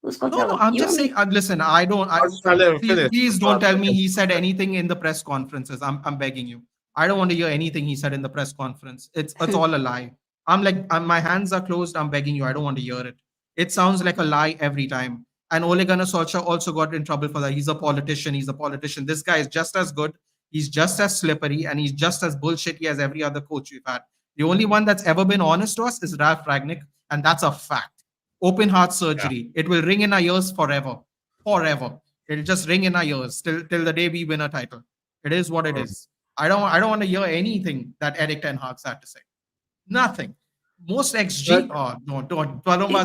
Who's going to tell him? I'm just saying, listen, please don't tell me he said anything in the press conferences. I'm begging you. I don't want to hear anything he said in the press conference. It's all a lie. My hands are closed. I'm begging you. I don't want to hear it. It sounds like a lie every time. And Ole Gunnar Solskjaer also got in trouble for that. He's a politician. This guy is just as good. He's just as slippery, and he's just as bullshitty as every other coach we've had. The only one that's ever been honest to us is Ralf Rangnick, and that's a fact. Open heart surgery. Yeah. It will ring in our ears forever. Forever. It'll just ring in our ears till the day we win a title. It is what it is. I don't want to hear anything that Erik Ten Hag's had to say. Nothing. Most XG. Don't.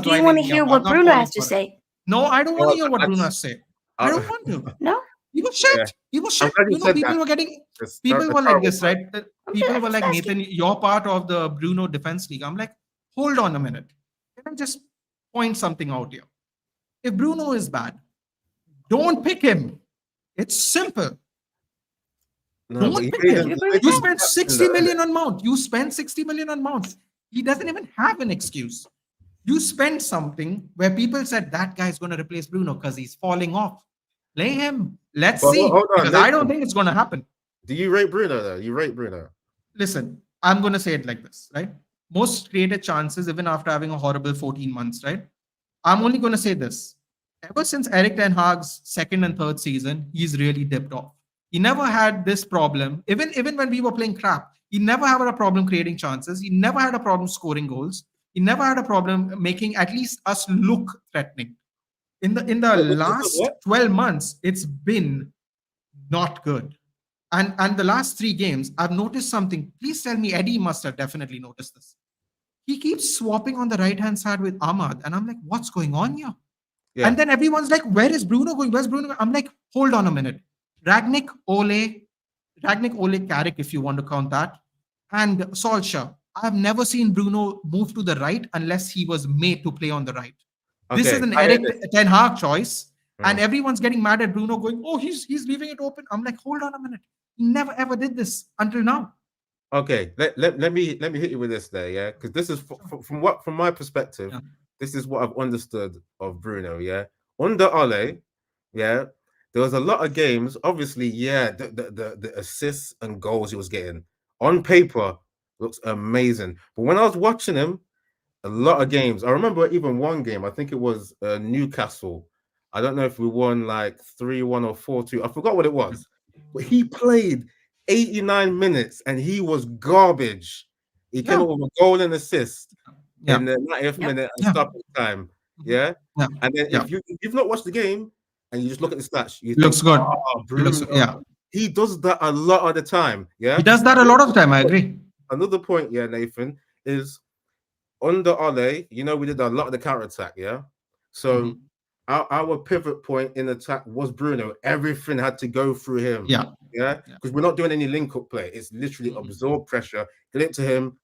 Do you want to hear what Bruno has to say? No, I don't want to hear what Bruno has to say. I don't want to. No? He was shit. Yeah. He was shit. People were like this, right? People were like, Nathan, you're part of the Bruno Defense League. I'm like, hold on a minute. Can I just point something out here? If Bruno is bad, don't pick him. It's simple. Don't pick him. You spent 60 million on Mount. He doesn't even have an excuse. You spent something where people said that guy's going to replace Bruno because he's falling off. Play him. Let's see. Because I don't think it's going to happen. Do you rate Bruno, though? You rate Bruno? Listen, I'm going to say it like this, right? Most created chances, even after having a horrible 14 months, right? I'm only going to say this. Ever since Erik Ten Hag's second and third season, he's really dipped off. He never had this problem. Even when we were playing crap, he never had a problem creating chances. He never had a problem scoring goals. He never had a problem making at least us look threatening. In the last 12 months, it's been not good. And the last 3 games, I've noticed something. Please tell me, Eddy must have definitely noticed this. He keeps swapping on the right-hand side with Ahmad. And I'm like, what's going on here? Yeah. And then everyone's like, where is Bruno going? Where's Bruno going? I'm like, hold on a minute. Rangnick, Ole, Carrick, if you want to count that, and Solskjaer. I've never seen Bruno move to the right unless he was made to play on the right. Okay. This is an Erik Ten Hag choice, and everyone's getting mad at Bruno, going, "Oh, he's leaving it open." I'm like, hold on a minute. He never ever did this until now. Okay, let me hit you with this there, yeah, because this is from my perspective. Yeah. This is what I've understood of Bruno, yeah. Under Ole, yeah, there was a lot of games. Obviously, yeah, the assists and goals he was getting on paper looks amazing, but when I was watching him, a lot of games. I remember even one game. I think it was Newcastle. I don't know if we won like 3-1 or 4-2. I forgot what it was. But he played 89 minutes and he was garbage. He came up with a goal and assist in the 90th minute and stopping time. Yeah. And then if you've not watched the game and you just look at the stats, you think, looks good. Oh, Bruno. He does that a lot of the time. Yeah. He does that a lot of the time. I agree. Another point, Nathan, is under Ole, we did a lot of the counter attack. Yeah. So our pivot point in attack was Bruno. Everything had to go through him. Yeah. Because we're not doing any link-up play. It's literally absorb pressure, get it to him,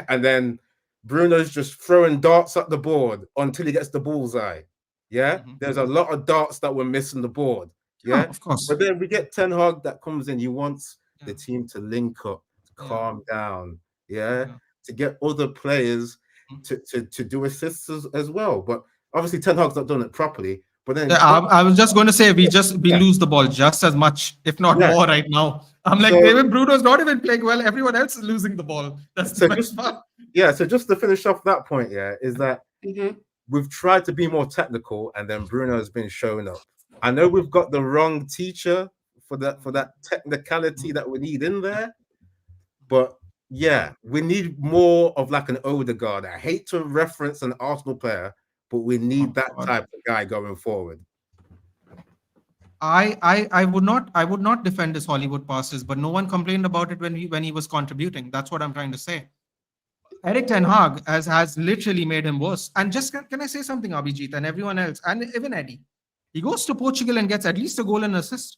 and then Bruno's just throwing darts at the board until he gets the bullseye. Yeah. There's a lot of darts that were missing the board. Yeah, of course. But then we get Ten Hag that comes in. He wants the team to link up, to calm down. To get other players to do assists as well. But obviously, Ten Hag's not done it properly. But then I was just going to say we lose the ball just as much, if not more, right now. I'm like, David Bruno's not even playing well. Everyone else is losing the ball. That's the best part. Yeah. So just to finish off that point, is that we've tried to be more technical, and then Bruno has been showing up. I know we've got the wrong teacher for that technicality that we need in there, but we need more of like an Odegaard. I hate to reference an Arsenal player, but we need that type of guy going forward. I would not defend his Hollywood passes, but no one complained about it when he was contributing. That's what I'm trying to say. Erik ten Hag has literally made him worse. And just can I say something, Abhijit, and everyone else, and even Eddy? He goes to Portugal and gets at least a goal and assist.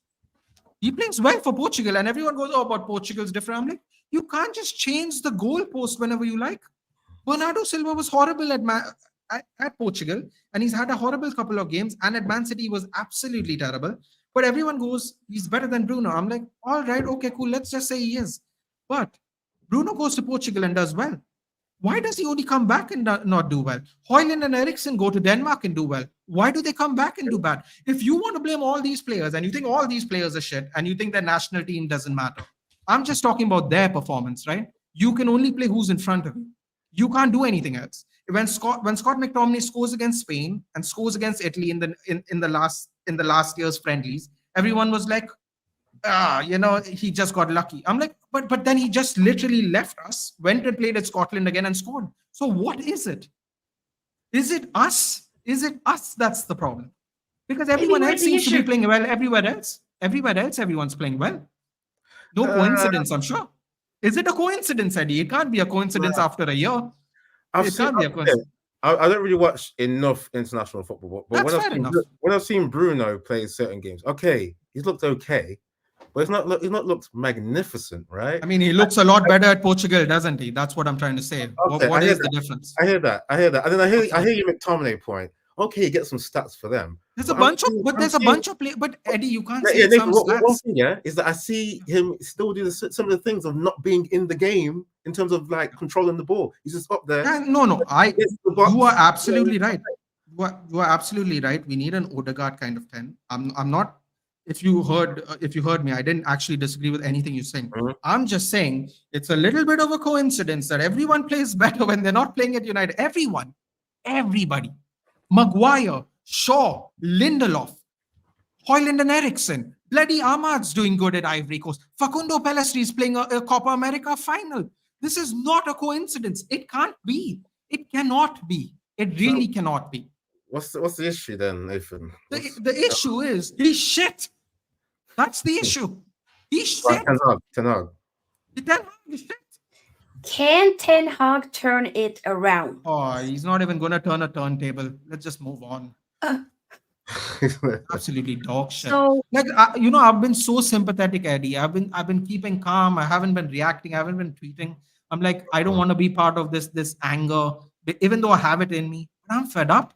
He plays well for Portugal, and everyone goes, "Oh, but Portugal's different." I'm like, you can't just change the goalpost whenever you like. Bernardo Silva was horrible at Portugal, and he's had a horrible couple of games, and at Man City he was absolutely terrible. But everyone goes, he's better than Bruno. I'm like, all right, okay, cool. Let's just say he is. But Bruno goes to Portugal and does well. Why does he only come back and not do well? Højlund and Eriksen go to Denmark and do well. Why do they come back and do bad? If you want to blame all these players and you think all these players are shit and you think their national team doesn't matter, I'm just talking about their performance, right? You can only play who's in front of you. You can't do anything else. When Scott McTominay scores against Spain and scores against Italy in the last year's friendlies, everyone was like, he just got lucky. I'm like, but then he just literally left us, went and played at Scotland again and scored. So what is it? Is it us? Is it us that's the problem? Because everyone else seems to be playing well everywhere else. Everyone's playing well. No coincidence, I'm sure. Is it a coincidence, Eddy? It can't be a coincidence after a year. It can't be a coincidence. I don't really watch enough international football, but when I've seen Bruno play certain games, okay, he's looked okay. But he's not looked magnificent, right? I mean, he looks a lot better at Portugal, doesn't he? That's what I'm trying to say. Okay, what is the difference? I hear that. And then I hear your McTominay point. Okay, you get some stats for them. There's a bunch of players. But Eddy, you can't say some stats. One thing, is that I see him still do some of the things of not being in the game in terms of like controlling the ball. He's just up there. You are absolutely right. You are absolutely right. We need an Odegaard kind of 10. I'm not. If you heard me, I didn't actually disagree with anything you're saying. I'm just saying it's a little bit of a coincidence that everyone plays better when they're not playing at United. Everybody. Maguire, Shaw, Lindelof, Højlund and Eriksen. Bloody Ahmad's doing good at Ivory Coast. Facundo Pellistri is playing a Copa America final. This is not a coincidence. It can't be. It cannot be. It really cannot be. What's the issue then, Nathan? The issue is he's shit. That's the issue. He's shit. Ten Hag is shit. Can Ten Hag turn it around? Oh, he's not even going to turn a turntable. Let's just move on. Absolutely dog shit. So, I've been so sympathetic, Eddy. I've been keeping calm. I haven't been reacting. I haven't been tweeting. I'm like, I don't want to be part of this anger, even though I have it in me. But I'm fed up.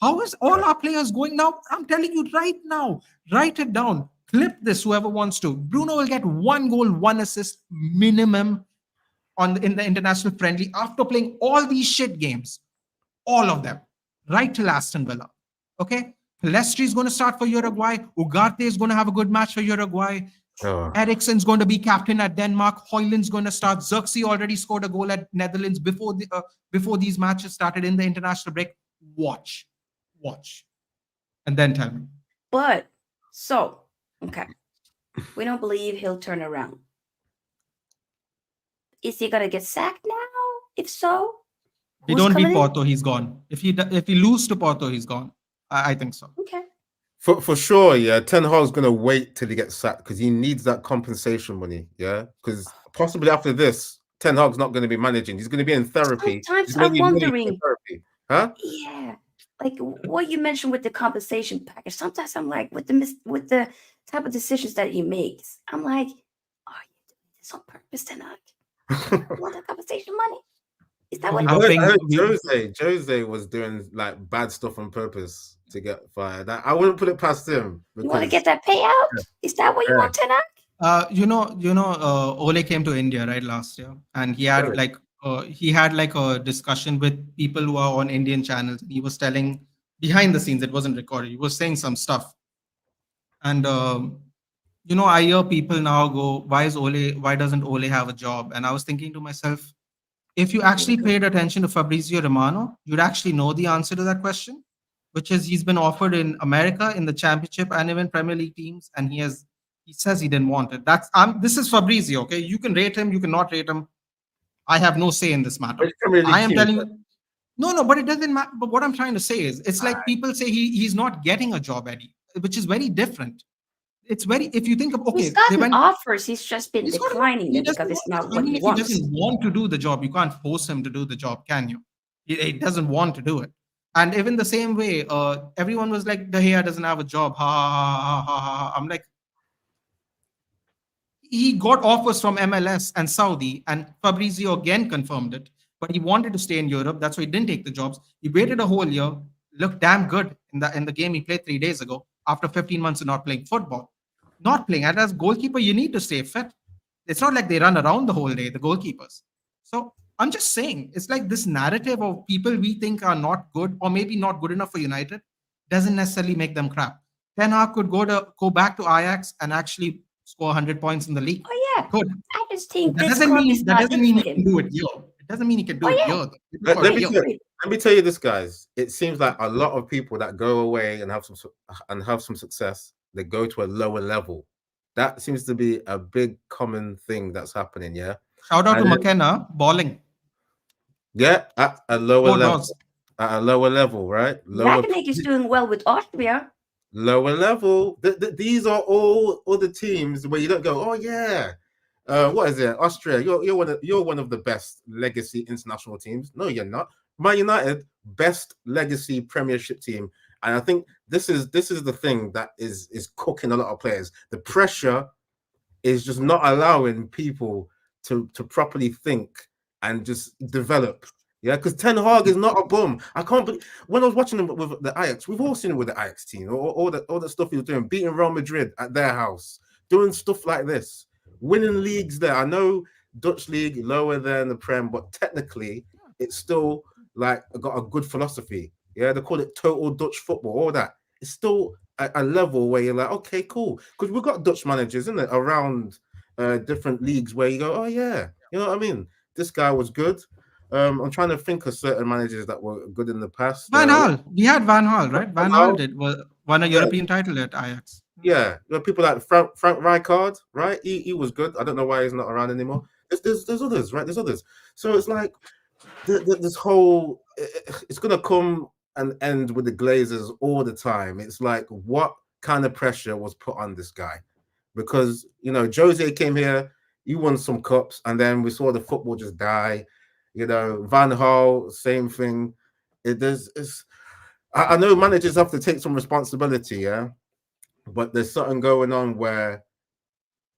How is all our players going now? I'm telling you right now. Write it down. Clip this, whoever wants to. Bruno will get 1 goal, 1 assist minimum in the international friendly after playing all these shit games. All of them. Right till Aston Villa. Okay? Pellistri is going to start for Uruguay. Ugarte is going to have a good match for Uruguay. Eriksen's going to be captain at Denmark. Højlund's going to start. Zirkzee already scored a goal at Netherlands before these matches started in the international break. Watch. and then tell me. But so okay, we don't believe he'll turn around. Is he gonna get sacked now? If so, If we who's don't beat coming in? Porto, he's gone. If he lose to Porto, he's gone. I think so. Okay. For sure, yeah. Ten Hag's gonna wait till he gets sacked because he needs that compensation money, yeah. Because possibly after this, Ten Hag's not going to be managing. He's going to be in therapy. Sometimes He's gonna I'm need money for wondering, therapy. Huh? yeah, like what you mentioned with the compensation package. Sometimes I'm like, with the type of decisions that he makes, I'm like, are you doing this on purpose, Ten Hag? You want that compensation money? Is that what? We were I heard paying- Jose was doing like bad stuff on purpose to get fired. I wouldn't put it past him. You want to get that payout? Is that what you Yeah. want, Ten Hag? Ole came to India right last year, and he had like a discussion with people who are on Indian channels. He was telling behind the scenes, it wasn't recorded. He was saying some stuff, and I hear people now go, "Why doesn't Ole have a job?" And I was thinking to myself, if you actually paid attention to Fabrizio Romano, you'd actually know the answer to that question, which is he's been offered in America in the Championship and even Premier League teams, and he says he didn't want it. This is Fabrizio, okay? You can rate him, you can not rate him. I have no say in this matter. I am telling you, no, but it doesn't matter. But what I'm trying to say is, it's like people say he's not getting a job, Eddie, which is very different. It's very, if you think of, okay, He's gotten offers. He's just been declining them because it's not what he wants. He doesn't want to do the job. You can't force him to do the job, can you? He doesn't want to do it. And even the same way, everyone was like, De Gea doesn't have a job. Ha, ha, ha, ha, ha. I'm like, he got offers from MLS and Saudi, and Fabrizio again confirmed it. But he wanted to stay in Europe. That's why he didn't take the jobs. He waited a whole year, looked damn good in the game he played 3 days ago after 15 months of not playing football. Not playing. And as goalkeeper, you need to stay fit. It's not like they run around the whole day, the goalkeepers. So I'm just saying, it's like this narrative of people we think are not good or maybe not good enough for United doesn't necessarily make them crap. Ten Hag could go back to Ajax and actually score 100 points in the league. Oh yeah, could. I just think That this doesn't club mean is that not doesn't it mean for he him. can do it here. It doesn't mean he can do it here. Let me tell you this, guys. It seems like a lot of people that go away and have some success, they go to a lower level. That seems to be a big common thing that's happening. Yeah. Shout out to McKenna, balling. Yeah, at a lower level. At a lower level, right? Rakitic is doing well with Austria. Lower level. These are all the teams where you don't go, oh yeah. What is it? Austria. You're one of the best legacy international teams. No, you're not. Man United, best legacy Premiership team. And I think this is the thing that is cooking a lot of players. The pressure is just not allowing people to properly think and just develop. Yeah, because Ten Hag is not a bum. I can't believe when I was watching him with the Ajax, we've all seen it with the Ajax team, all the stuff he was doing, beating Real Madrid at their house, doing stuff like this, winning leagues there. I know Dutch league lower than the Prem, but technically it's still like got a good philosophy. Yeah, they call it total Dutch football, all that. It's still a level where you're like, okay, cool. Because we've got Dutch managers, isn't it, around different leagues where you go, oh yeah, you know what I mean? This guy was good. I'm trying to think of certain managers that were good in the past. Van Gaal. We had Van Gaal, right? Van Gaal won a European title at Ajax. Yeah, people like Frank Rijkaard, right? He was good. I don't know why he's not around anymore. There's others, right? There's others. So it's like this whole it's gonna come and end with the Glazers all the time. It's like, what kind of pressure was put on this guy? Because Jose came here, he won some cups, and then we saw the football just die. Van Gaal, same thing. I know managers have to take some responsibility, yeah, but there's something going on where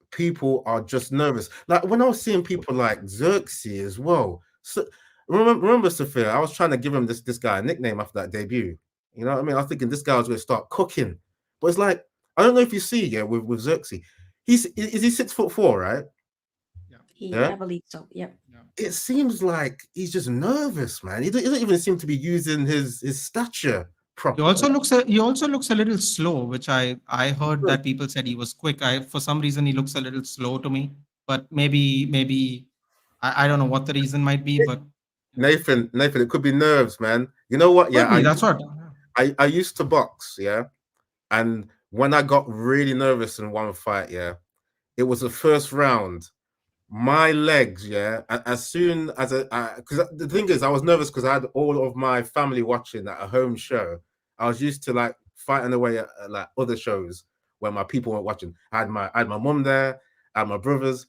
people are just nervous. Like when I was seeing people like Zirkzee as well. So remember Sofia? I was trying to give him this guy a nickname after that debut. You know what I mean? I was thinking this guy was going to start cooking, but it's like I don't know if you see, with Zirkzee, is he 6'4", right? Yeah, I believe so. Yeah. It seems like he's just nervous, man. He doesn't even seem to be using his stature properly. He also looks a little slow, which I heard that people said he was quick. For some reason he looks a little slow to me, but maybe I don't know what the reason might be. But Nathan, it could be nerves, man. You know what? Yeah, that's what. I used to box, yeah, And when I got really nervous in one fight, yeah, it was the first round. My legs, yeah, as soon as because the thing is, I was nervous because I had all of my family watching at a home show. I was used to like fighting away at like other shows where my people weren't watching. I had my mum there, I had my brothers,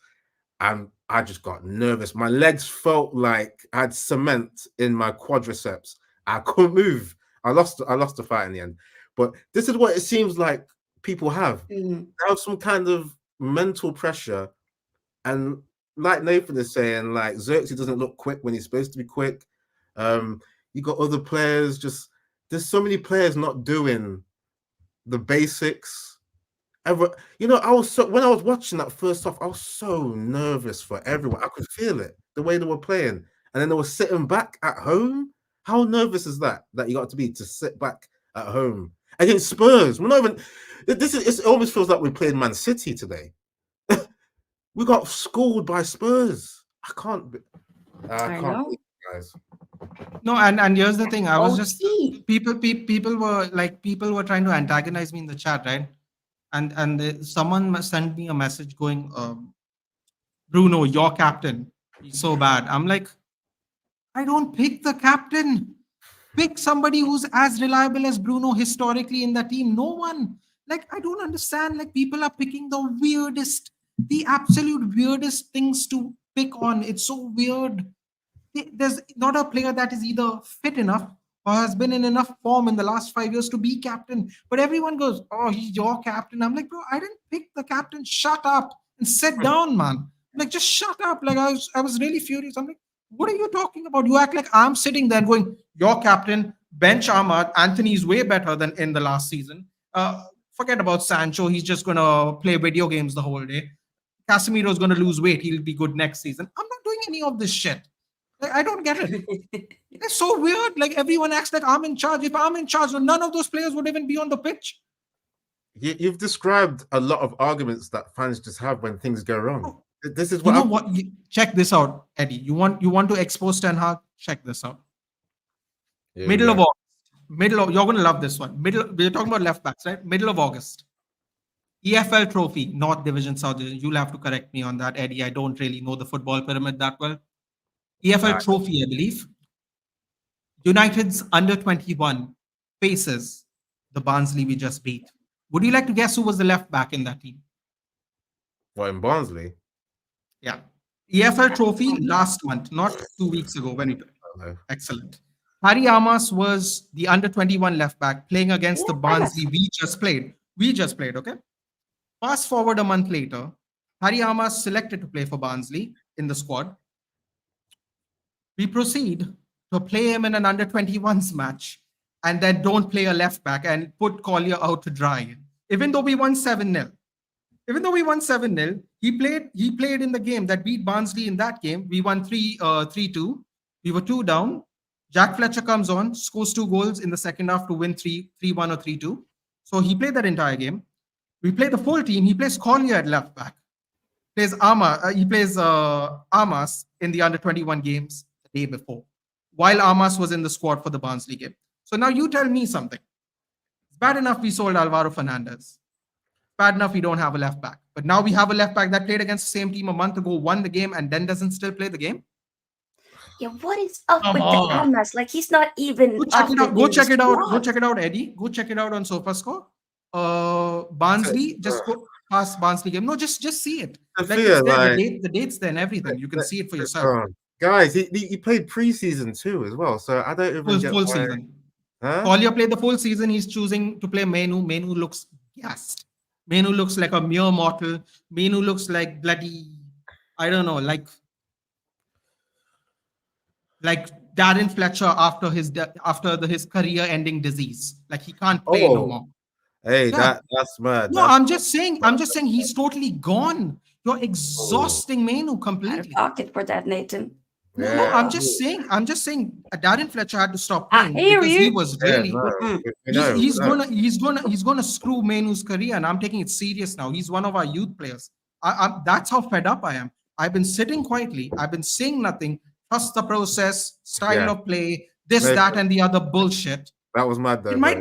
and I just got nervous. My legs felt like I had cement in my quadriceps. I couldn't move. I lost the fight in the end. But this is what it seems like people have. They have some kind of mental pressure. And like Nathan is saying, like Zirkzee doesn't look quick when he's supposed to be quick. You got other players, just there's so many players not doing the basics. You know, when I was watching that first off, I was so nervous for everyone. I could feel it, the way they were playing. And then they were sitting back at home. How nervous is that you got to be to sit back at home against Spurs? We're not even it almost feels like we played Man City today. We got schooled by Spurs. I can't know. believe it, guys. No, and here's the thing. I was just OT. people were trying to antagonize me in the chat, right? And someone sent me a message going, Bruno, your captain, he's so bad. I'm like, I don't pick the captain. Pick somebody who's as reliable as Bruno historically in the team. No one. Like, I don't understand. Like, people are picking the absolute weirdest things to pick on. It's so weird. There's not a player that is either fit enough or has been in enough form in the last 5 years to be captain. But everyone goes, oh, he's your captain. I'm like, bro, I didn't pick the captain. Shut up and sit down, man. Like, just shut up. Like, I was really furious. I'm like, what are you talking about? You act like I'm sitting there going, your captain, bench Ahmad. Anthony is way better than in the last season. Forget about Sancho. He's just going to play video games the whole day. Casemiro is going to lose weight. He'll be good next season. I'm not doing any of this shit. Like, I don't get it. It's so weird. Like, everyone acts like I'm in charge. If I'm in charge, none of those players would even be on the pitch. You've described a lot of arguments that fans just have when things go wrong. This is what check this out, Eddie. You want to expose Ten Hag? Check this out. Yeah, Middle of August. You're gonna love this one. We're talking about left backs, right? Middle of August. EFL trophy, North Division, South Division. You'll have to correct me on that, Eddie. I don't really know the football pyramid that well. EFL trophy, I believe. United's under-21 faces the Barnsley we just beat. Would you like to guess who was the left back in that team? What, in Barnsley? Yeah. EFL trophy last month, not 2 weeks ago when we played. Excellent. Harry Amas was the under-21 left back playing against the Barnsley we just played. Okay? Fast forward a month later, Harry Amas selected to play for Barnsley in the squad. We proceed to play him in an under-21s match and then don't play a left back and put Collier out to dry. Even though we won 7-0. He played in the game that beat Barnsley in that game. We won 3-2. We were 2 down. Jack Fletcher comes on, scores 2 goals in the second half to win 3-1 or 3-2. So he played that entire game. We play the full team. He plays Collier at left back. He plays Amas in the under-21 games the day before, while Amas was in the squad for the Barnsley game. So now you tell me something. It's bad enough we sold Alvaro Fernandes. Bad enough we don't have a left back. But now we have a left back that played against the same team a month ago, won the game, and then doesn't still play the game. Yeah, what is up with the Amas? Like, he's not even. Go check it out, Eddie. Go check it out on SofaScore. Barnsley, just go past Barnsley game. No, just see it. Like, the dates there and everything. You can see it for yourself. Guys, he played preseason too as well. So I don't even get full season. Huh? Collier played the full season. He's choosing to play Menu. Menu looks gassed. Menu looks like a mere mortal. Menu looks like bloody, I don't know, like Darren Fletcher after his career-ending disease. Like, he can't play no more. Hey, yeah. That's mad. No, I'm just saying he's totally gone. You're exhausting Menu completely. Out of pocket for that, Nathan. Yeah. No, I'm just saying Darren Fletcher had to stop playing because he was really he's gonna screw Menu's career, and I'm taking it serious now. He's one of our youth players. That's how fed up I am. I've been sitting quietly. I've been saying nothing. Trust the process, style of play, that, and the other bullshit. That was mad though. It might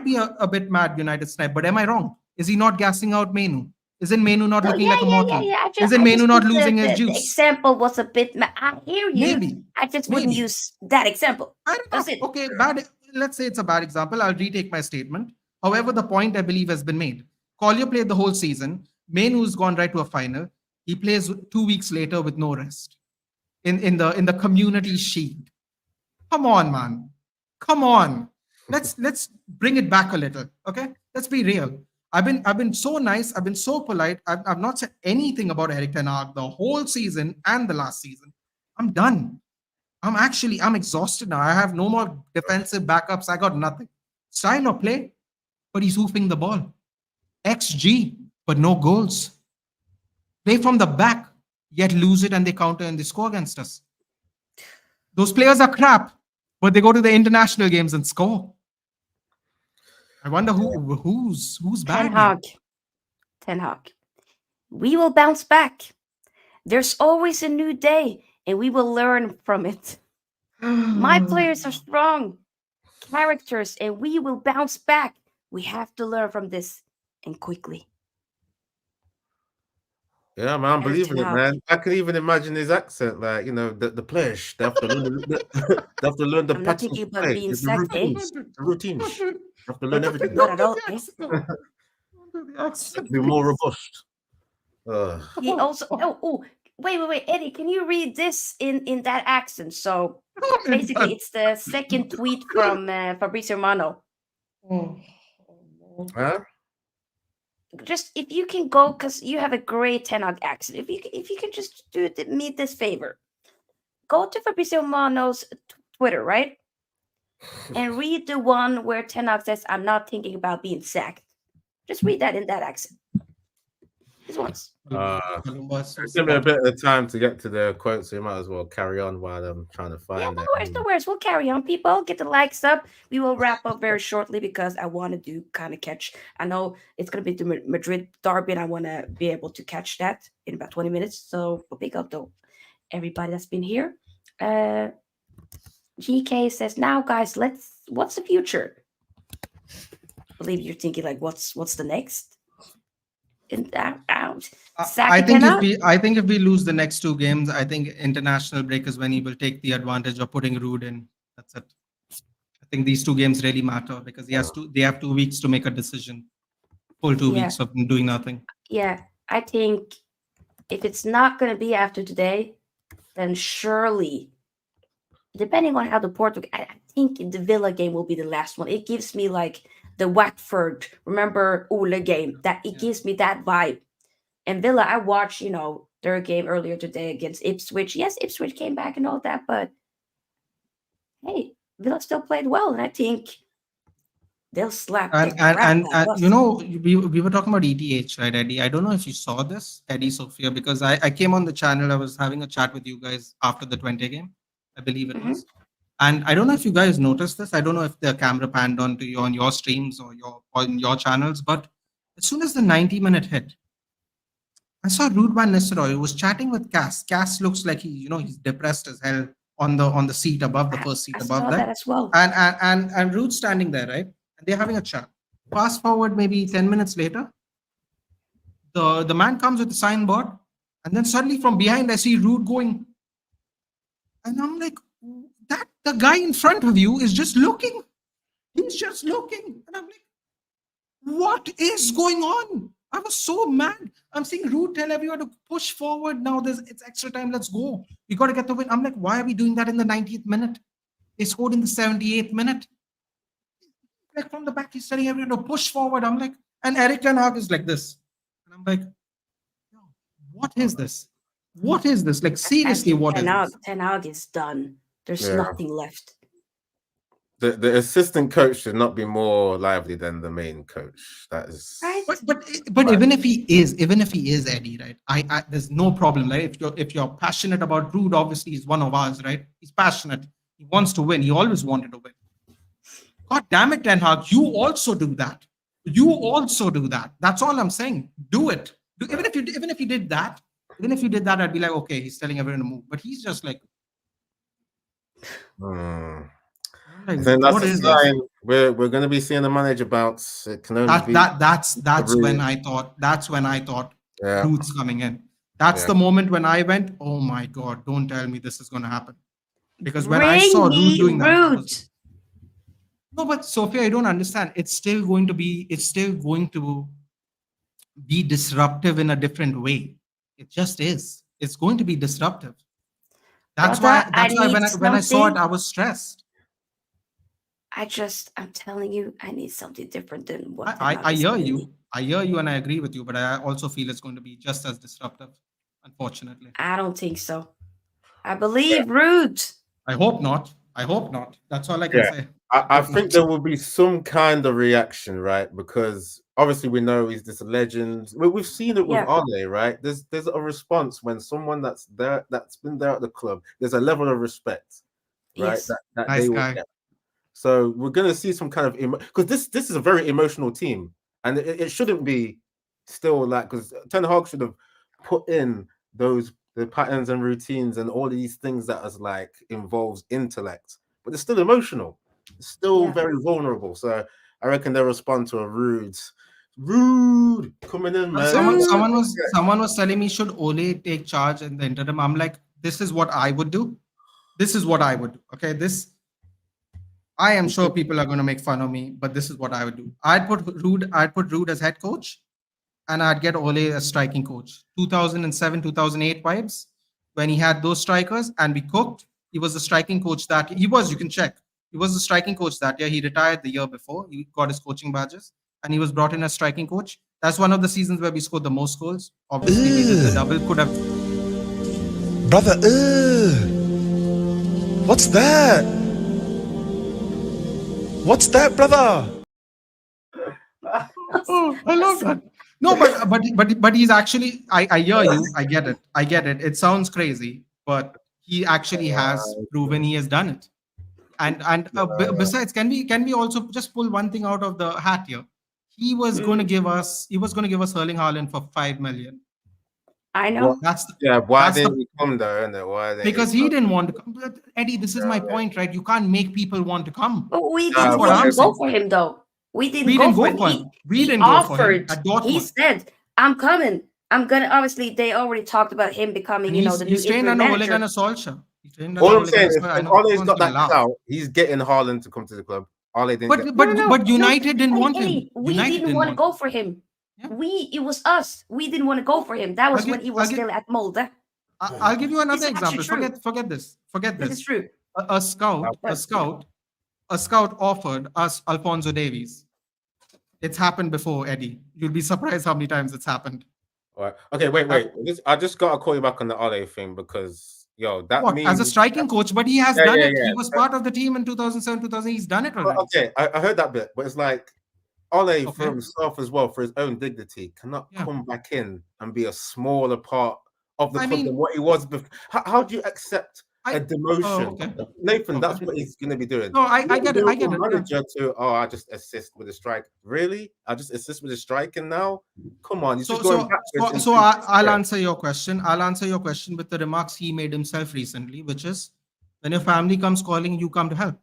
be a bit mad, United snipe, but am I wrong? Is he not gassing out Menu? Isn't Menu not looking like a mortal? Isn't Menu not losing his juice? The example was a bit. I hear you. Maybe. I just wouldn't use that example. I don't That's know. it. Okay, bad. Let's say it's a bad example. I'll retake my statement. However, the point I believe has been made. Collier played the whole season. Menu's gone right to a final. He plays 2 weeks later with no rest in the Community Shield. Come on, man. Come on. Let's bring it back a little. Okay, let's be real. I've been so nice. I've been so polite. I've not said anything about Erik ten Hag the whole season and the last season. I'm done. I'm exhausted now. I have no more defensive backups. I got nothing. Style of play, but he's hoofing the ball. XG, but no goals. Play from the back, yet lose it and they counter and they score against us. Those players are crap, but they go to the international games and score. I wonder who's bad. Ten Hag. We will bounce back. There's always a new day, and we will learn from it. My players are strong characters, and we will bounce back. We have to learn from this, and quickly. Yeah, man, I'm believing it, man. I can even imagine his accent, like, you know, the players. They have to learn the I'm not patterns thinking of about play, being the sacked, eh? routines. They have to learn everything. Not at all, eh? Be more robust. He also. Wait, Eddie, can you read this in that accent? So basically, it's the second tweet from Fabrizio Romano. Huh? Just if you can go, because you have a great Ten Hag accent. If you can just do me this favor, go to Fabrizio Romano's Twitter, right, and read the one where Ten Hag says, "I'm not thinking about being sacked." Just read that in that accent. This one's. Give me a bit of time to get to the quote, so you might as well carry on while I'm trying to find it. No worries. We'll carry on, people. Get the likes up. We will wrap up very shortly because I want to do kind of catch. I know it's going to be the Madrid derby, and I want to be able to catch that in about 20 minutes. So we'll pick up though everybody that's been here. GK says, now guys, what's the future? I believe you're thinking like what's the next? I think if we lose the next 2 games, I think international break is when he will take the advantage of putting Ruud in. That's it. I think these 2 games really matter because they have 2 weeks to make a decision. Full 2 weeks of doing nothing. Yeah, I think if it's not going to be after today, then surely, depending on how the Porto, I think the Villa game will be the last one. It gives me like the Watford, remember Ole game, that it gives me that vibe. And Villa, I watched, their game earlier today against Ipswich. Yes, Ipswich came back and all that, but hey, Villa still played well, and I think they'll slap. And we were talking about ETH, right, Eddie? I don't know if you saw this, Eddie, Sofia, because I came on the channel. I was having a chat with you guys after the 20 game, I believe it was. And I don't know if you guys noticed this. I don't know if the camera panned onto you on your streams or on your channels, but as soon as the 90-minute hit, I saw Ruud van Nistelrooy was chatting with Cass. Cass looks like he's depressed as hell on the seat above, the first seat above that as well. And Ruud standing there, right? And they're having a chat. Fast forward maybe 10 minutes later, the man comes with the signboard, and then suddenly from behind I see Ruud going, and I'm like, that the guy in front of you is just looking. He's just looking. And I'm like, what is going on? I was so mad. I'm seeing Ruud tell everyone to push forward. Now it's extra time. Let's go. We got to get the win. I'm like, why are we doing that in the 90th minute? They scored in the 78th minute. Like from the back, he's telling everyone to push forward. I'm like, and Erik ten Hag is like this. And I'm like, what is this? What is this? Like, seriously, what is this? Ten Hag is done. There's nothing left. The assistant coach should not be more lively than the main coach. That is right. But even if he is Eddie, right? I there's no problem, right? If you're passionate about Ruud, obviously he's one of us, right? He's passionate. He wants to win. He always wanted to win. God damn it, Ten Hag, you also do that. You also do that. That's all I'm saying. Do it. Even if you did that, I'd be like, okay, he's telling everyone to move. But he's just like, Like, I think that's what a is this? sign we're going to be seeing the manager bounce. It can only be That's when Ruud. I thought Yeah. Ruud's coming in. That's Yeah. the moment when I went, oh my God, don't tell me this is going to happen. Because when I Bring saw Ruud ye doing that, I was- Root. no, but Sophia, I don't understand. It's still going to be disruptive in a different way. It just is. It's going to be disruptive. That's Brother, why I need when I saw it, something. I was stressed. I'm telling you, I need something different than what I is hear giving you. me. I hear you and I agree with you, but I also feel it's going to be just as disruptive, unfortunately. I don't think so. I believe Root. I hope not. I hope not. That's all I can Yeah. say. I think there will be some kind of reaction, right? Because obviously we know he's this legend. We've seen it with Yeah. Ole, right? There's a response when someone that's been there at the club. There's a level of respect, right? Yes. That Nice they will guy. get. So we're gonna see some kind of because this is a very emotional team, and it shouldn't be still like because Ten Hag should have put in the patterns and routines and all these things that is like involves intellect, but it's still emotional. It's still Yeah. very vulnerable. So I reckon they'll respond to a rude coming in, man. Someone was telling me, should Ole take charge in the interim? I'm like, this is what I would do. This is what I would do. Okay, I am sure people are going to make fun of me, but this is what I would do. I'd put Ruud as head coach, and I'd get Ole as striking coach. 2007, 2008 vibes when he had those strikers and we cooked. He was the striking coach that he was. You can check. He was the striking coach that year. He retired the year before. He got his coaching badges, and he was brought in as striking coach. That's one of the seasons where we scored the most goals. Obviously, we did the double. Could have. Brother, what's that? What's that, brother? Oh, I love that. No, but he's actually. I hear you. I get it. I get it. It sounds crazy, but he actually has proven he has done it. And besides, can we also just pull one thing out of the hat here? He was going to give us Erling Haaland for 5 million. I know. Why didn't he come though? Why because he didn't want to come. But Eddie, this is my point, right? You can't make people want to come. But we That's didn't what I'm go saying. for him though. We didn't We go didn't for go him. for him. We He didn't go for him offered. at He Dortmund. said, "I'm coming. I'm gonna." Obviously, they already talked about him becoming, And the new he's trained interim under Ole manager. Gunnar Solskjaer. All I'm saying is, I if know Ole's everyone's got gonna that laugh. clout, he's getting Haaland to come to the club. Ole didn't But United didn't want him. Eddie, we United didn't want to want go him. for him. Yeah. It was us. We didn't want to go for him. That was when he was still at Molde. I'll give you another This is actually example. true. Forget this. This is true. A scout offered us Alphonso Davies. It's happened before, Eddie. You'll be surprised how many times it's happened. All right. Okay, wait. I just gotta call you back on the Ole thing because that means as a striking coach, but he has done it. Yeah. He was part of the team in 2007, 2000. He's done it already. Okay, I heard that bit, but it's like Ole for himself as well, for his own dignity, cannot come back in and be a smaller part of the club than what he was before. How do you accept a demotion? Nathan, that's what he's going to be doing. No, I get it. I get it. Manager I just assist with the strike. Really? I just assist with the strike, and now, come on, he's just going backwards. So I'll answer your question. I'll answer your question with the remarks he made himself recently, which is, when your family comes calling, you come to help.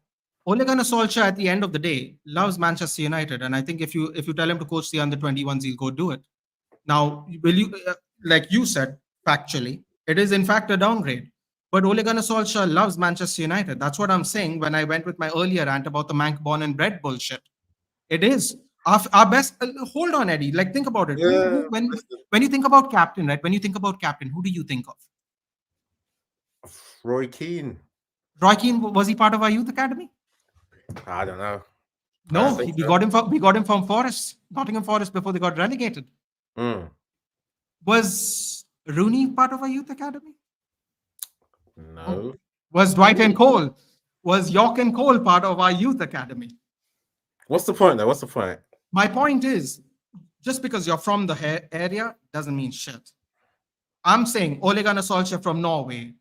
Ole Gunnar Solskjaer, at the end of the day, loves Manchester United, and I think if you tell him to coach the under-21s, he'll go do it. Now, will you, like you said, factually, it is in fact a downgrade. But Ole Gunnar Solskjaer loves Manchester United. That's what I'm saying when I went with my earlier rant about the Mank born and bred bullshit. It is our best. Hold on, Eddie. Like, think about it. Yeah. When you think about captain, right? When you think about captain, who do you think of? Roy Keane. Roy Keane, was he part of our youth academy? I don't know. No, we got him from Forest, Nottingham Forest, before they got relegated. Was Rooney part of our youth academy? No. Was Dwight and Cole? Was York and Cole part of our youth academy? What's the point, though? What's the point? My point is, just because you're from the area doesn't mean shit. I'm saying Ole Gunnar Solskjaer from Norway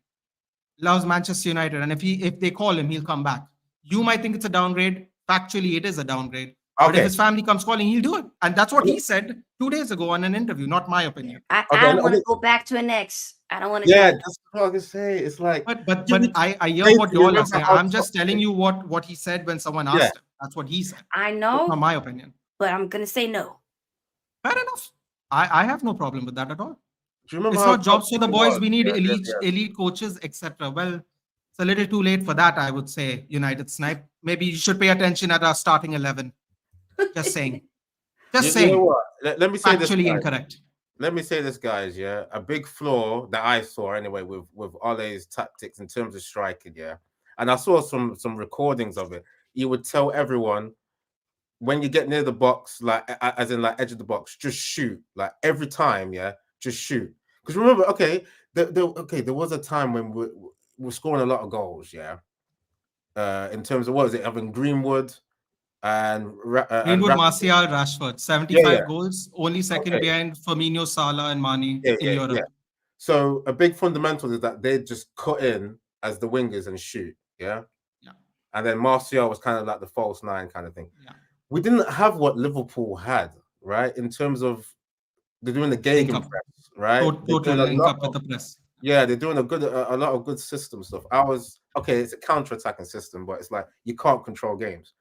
loves Manchester United, and if they call him, he'll come back. You might think it's a downgrade. Factually, it is a downgrade. But if Okay. his family comes calling, he'll do it. And that's what he said 2 days ago on an interview, not my opinion. I Okay, don't I want to think- go back to an ex. I don't want to. Yeah, that's what I can say. It's like, But you- I hear Stacey, what you all are remember saying. how I'm just telling you what he said when someone asked him. That's what he said. I That's know, not my opinion. but I'm gonna say no. Fair enough. I have no problem with that at all. do you remember It's how not jobs for the toxic it boys. was? We need Yeah. elite coaches, etc. Well, it's a little too late for that, I would say, United Snipe. Maybe you should pay attention at our starting 11. Just saying. Just You know saying. what? Let me say this. Factually Guys. incorrect. Let me say this, guys. Yeah, a big flaw that I saw anyway with Ole's tactics in terms of striking. Yeah, and I saw some recordings of it. You would tell everyone when you get near the box, like as in like edge of the box, just shoot. Like every time, yeah, just shoot. Because remember, okay, there was a time when we were scoring a lot of goals. Yeah, in terms of what was it? Having Greenwood and Greenwood, Martial, Rashford, 75 goals, only second behind Firmino, Salah, and Mane in Europe. Yeah. So a big fundamental is that they just cut in as the wingers and shoot. Yeah. And then Martial was kind of like the false nine kind of thing. Yeah. We didn't have what Liverpool had, right? In terms of they're doing the gegenpress, right? Total link up with the press. Yeah, they're doing a lot of good system stuff. It's a counter-attacking system, but it's like you can't control games.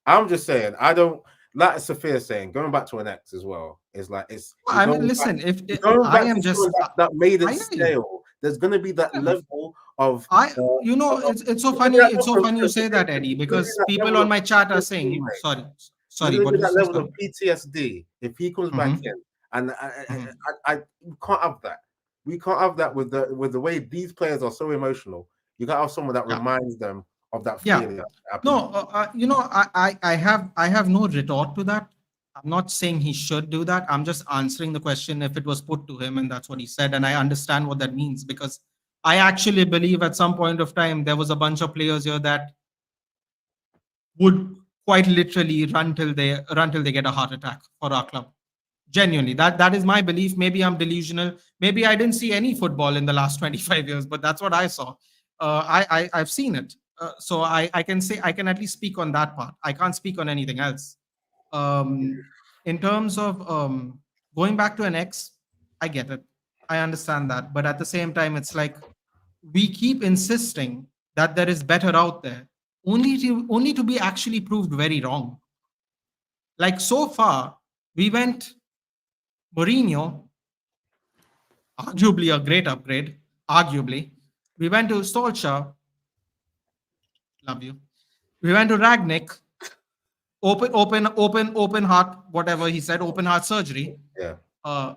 I'm just saying, I don't like Sofia saying, going back to an ex as well, is like it's I mean, listen, that made it stale. There's gonna be that level of it's so funny you say that, Eddie, because people on my chat are saying sorry, what that level of PTSD if he comes back in, and I can't have that. We can't have that with the way these players are so emotional. You gotta have someone that reminds them of that feeling. No, I have no retort to that. I'm not saying he should do that. I'm just answering the question if it was put to him, and that's what he said. And I understand what that means, because I actually believe at some point of time there was a bunch of players here that would quite literally run till they get a heart attack for our club. Genuinely, that is my belief. Maybe I'm delusional. Maybe I didn't see any football in the last 25 years, but that's what I saw. I've seen it. So I can say, I can at least speak on that part. I can't speak on anything else. In terms of going back to an ex, I get it. I understand that. But at the same time, it's like we keep insisting that there is better out there, only to be actually proved very wrong. Like so far, we went Mourinho, arguably a great upgrade, arguably. We went to Solskjaer, love you. We went to Ragnick, open heart, whatever he said, open heart surgery. Yeah.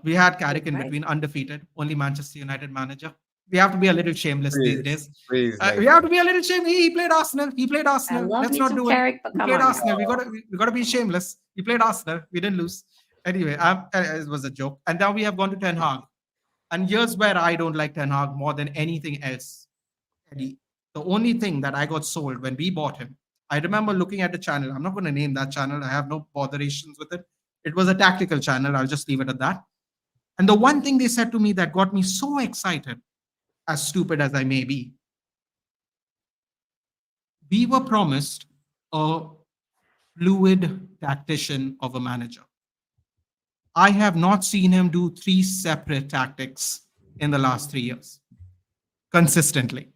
We had Carrick in between, undefeated, only Manchester United manager. We have to be a little shameless these days. We have to be a little shameless. He played Arsenal. Let's not do it. He played Arsenal. We gotta be shameless. He played Arsenal. We didn't lose. Anyway, it was a joke. And now we have gone to Ten Hag. And here's where I don't like Ten Hag more than anything else. Eddie, the only thing that I got sold when we bought him, I remember looking at the channel. I'm not going to name that channel. I have no botherations with it. It was a tactical channel. I'll just leave it at that. And the one thing they said to me that got me so excited, as stupid as I may be, we were promised a fluid tactician of a manager. I have not seen him do 3 separate tactics in the last 3 years. Consistently.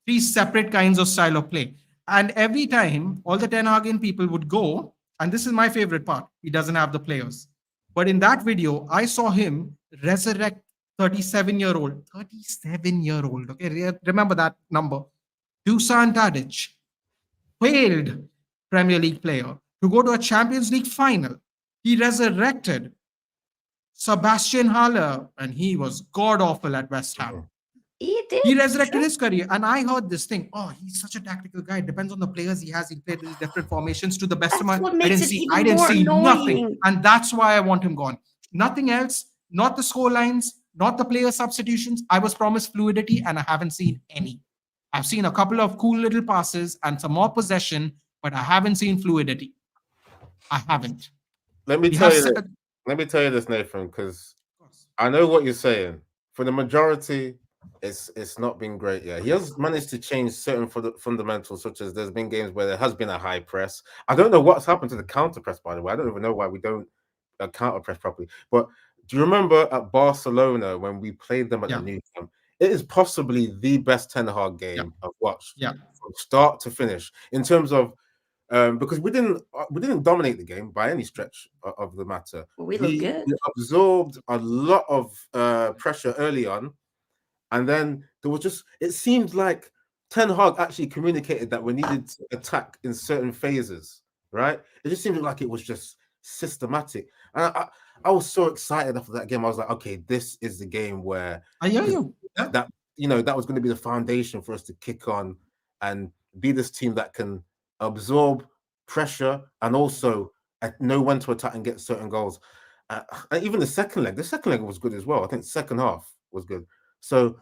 3 separate kinds of style of play. And every time, all the Ten Hagen people would go, and this is my favorite part, he doesn't have the players. But in that video, I saw him resurrect 37-year-old, okay? Remember that number. Dusan Tadic, failed Premier League player, to go to a Champions League final. He resurrected Sebastian Haller, and he was god-awful at West Ham. He resurrected his career, and I heard this thing. Oh, he's such a tactical guy. It depends on the players he has. He played in different formations to the best of my. I didn't see nothing, and that's why I want him gone. Nothing else. Not the score lines, not the player substitutions. I was promised fluidity, and I haven't seen any. I've seen a couple of cool little passes and some more possession, but I haven't seen fluidity. I haven't. Let me tell you this, Nathan, because I know what you're saying. For the majority it's not been great. Yeah, he has managed to change certain fundamentals, such as there's been games where there has been a high press. I don't know what's happened to the counter press, by the way. I don't even know why we don't counter press properly. But do you remember at Barcelona when we played them at the new camp? It is possibly the best Ten Hag game I've watched from start to finish in terms of because we didn't dominate the game by any stretch of the matter. We look good. We absorbed a lot of pressure early on. And then there was just, it seemed like Ten Hag actually communicated that we needed to attack in certain phases, right? It just seemed like it was just systematic. And I was so excited after that game. I was like, okay, this is the game where I hear you. That that was going to be the foundation for us to kick on and be this team that can absorb pressure and also know when to attack and get certain goals. And even the second leg was good as well. I think the second half was good. So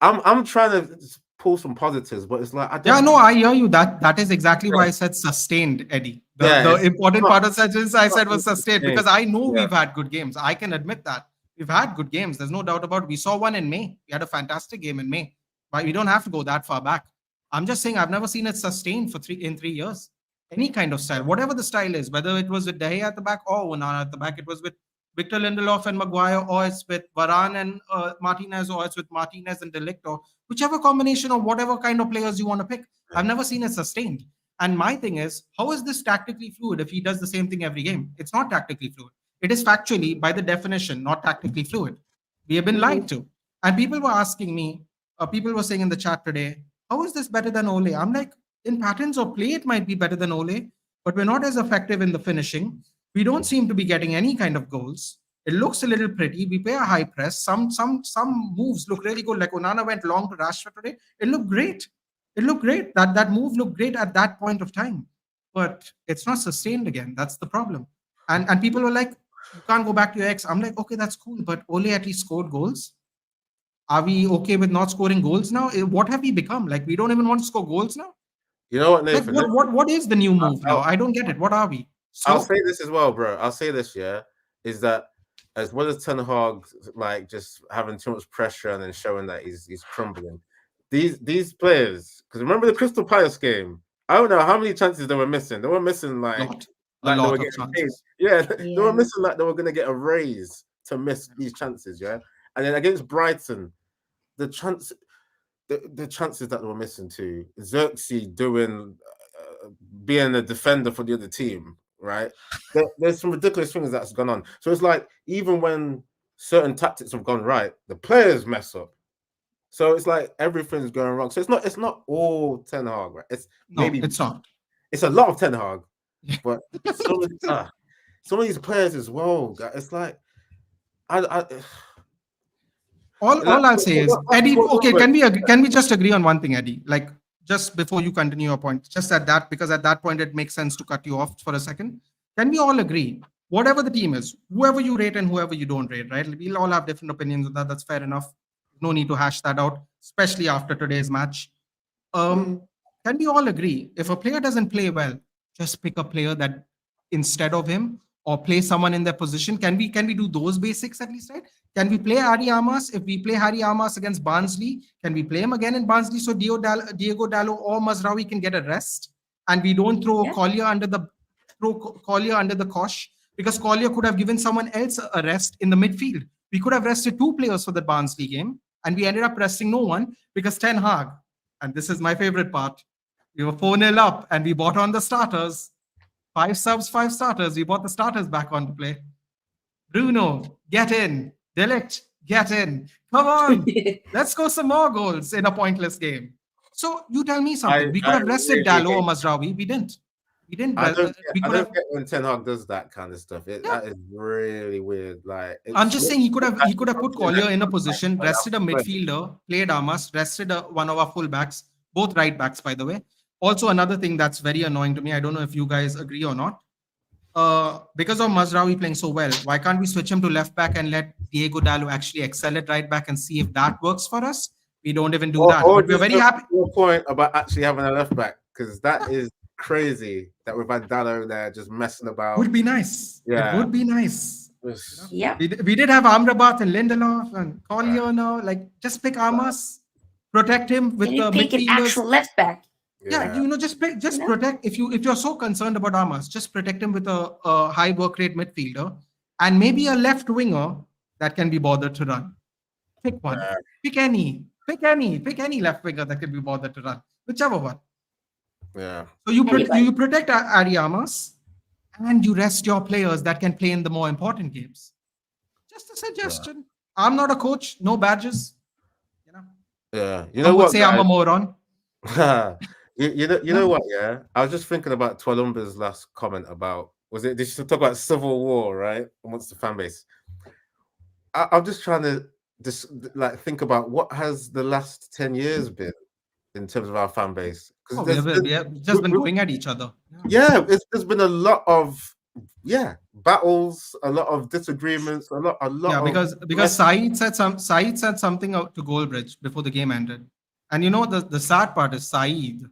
I'm trying to pull some positives, but it's like I hear you. That is exactly why I said sustained, Eddie. The important part of sentence I said was sustained because I know we've had good games. I can admit that we've had good games. There's no doubt about it. We saw one in May. We had a fantastic game in May. But we don't have to go that far back. I'm just saying I've never seen it sustained for 3 years. Any kind of style, whatever the style is, whether it was with De Gea at the back or Onana at the back, it was with Victor Lindelof and Maguire, or it's with Varane and Martinez, or it's with Martinez and De Ligt, or whichever combination of whatever kind of players you want to pick. I've never seen it sustained. And my thing is, how is this tactically fluid if he does the same thing every game? It's not tactically fluid. It is factually, by the definition, not tactically fluid. We have been lied to. And people were asking me, people were saying in the chat today, how is this better than Ole? I'm like, in patterns of play, it might be better than Ole, but we're not as effective in the finishing. We don't seem to be getting any kind of goals. It looks a little pretty. We play a high press. Some moves look really good. Like Onana went long to Rashford today. It looked great. It looked great. That move looked great at that point of time. But it's not sustained again. That's the problem. And people were like, you can't go back to your ex. I'm like, okay, that's cool. But Ole at least scored goals. Are we okay with not scoring goals now? What have we become? Like, we don't even want to score goals now? You know what, Nathan? Like, what is the new move now? I don't get it. What are we? I'll say this as well, bro. I'll say this, is that as well as Ten Hag like just having too much pressure and then showing that he's crumbling, these players, because remember the Crystal Palace game, I don't know how many chances they were missing. They were missing like a lot they were of getting chances. They were missing like they were going to get a raise to miss these chances, and then against Brighton, the chances that they were missing to Zirkzee doing being a defender for the other team, right? There's some ridiculous things that's gone on. So it's like even when certain tactics have gone right, the players mess up. So it's like everything's going wrong. So it's not all Ten Hag, right? It's not. It's a lot of Ten Hag, but some of these players as well. It's like all I'll say is, Eddie, okay, can we just agree on one thing, Eddie? Like, just before you continue your point, just at that, because at that point it makes sense to cut you off for a second. Can we all agree, whatever the team is, whoever you rate and whoever you don't rate, right? We'll all have different opinions on that. That's fair enough. No need to hash that out, especially after today's match. Can we all agree, if a player doesn't play well, just pick a player that instead of him, or play someone in their position? Can we do those basics at least, right? Can we play Harry Armas? If we play Harry Armas against Barnsley, can we play him again in Barnsley so Diego Dallo or Mazraoui can get a rest, and we don't throw Collier under the cosh, because Collier could have given someone else a rest in the midfield. We could have rested 2 players for the Barnsley game, and we ended up resting no one because Ten Hag, and this is my favorite part, we were 4-0 up and we bought on the starters. 5 subs, 5 starters. We bought the starters back on to play. Bruno, get in. De Ligt, get in. Come on. Let's score some more goals in a pointless game. So you tell me something. We could have rested Dallo or Mazraoui. We didn't. I don't get when Ten Hag does that kind of stuff. That is really weird. Like, I'm just saying he could have put Collier in a position, rested a midfielder, played Armas, rested one of our fullbacks, both right backs, by the way. Also, another thing that's very annoying to me, I don't know if you guys agree or not, because of Mazraoui playing so well, why can't we switch him to left back and let Diego Dallo actually excel at right back and see if that works for us? We don't even do that. But we're very happy. Your point about actually having a left back, because that is crazy that we've had Dallo there just messing about. Would be nice. Yeah. It would be nice. Yes. Yep. We did have Amrabat and Lindelof and Collier now. Like, just pick Amos, protect him with Can you the pick an midfielders. actual left back? Yeah, just You know? protect. If you're so concerned about Amos, just protect him with a high work rate midfielder and maybe a left winger that can be bothered to run. Pick one. Yeah. Pick any. Pick any left winger that can be bothered to run. Whichever one. Yeah. So you Anybody. protect Ariamas and you rest your players that can play in the more important games. Just a suggestion. I'm not a coach. No badges. You know. Yeah. You Some know would what, say I'm a guys? moron. You know what? Yeah, I was just thinking about Twalumba's last comment about did she talk about civil war, right, amongst the fan base? I'm just trying to like think about what has the last 10 years been in terms of our fan base, because We have just been going at each other. there's been a lot of battles, a lot of disagreements, a lot Because Saeed said something to Goalbridge before the game ended, and you know the sad part is Saeed.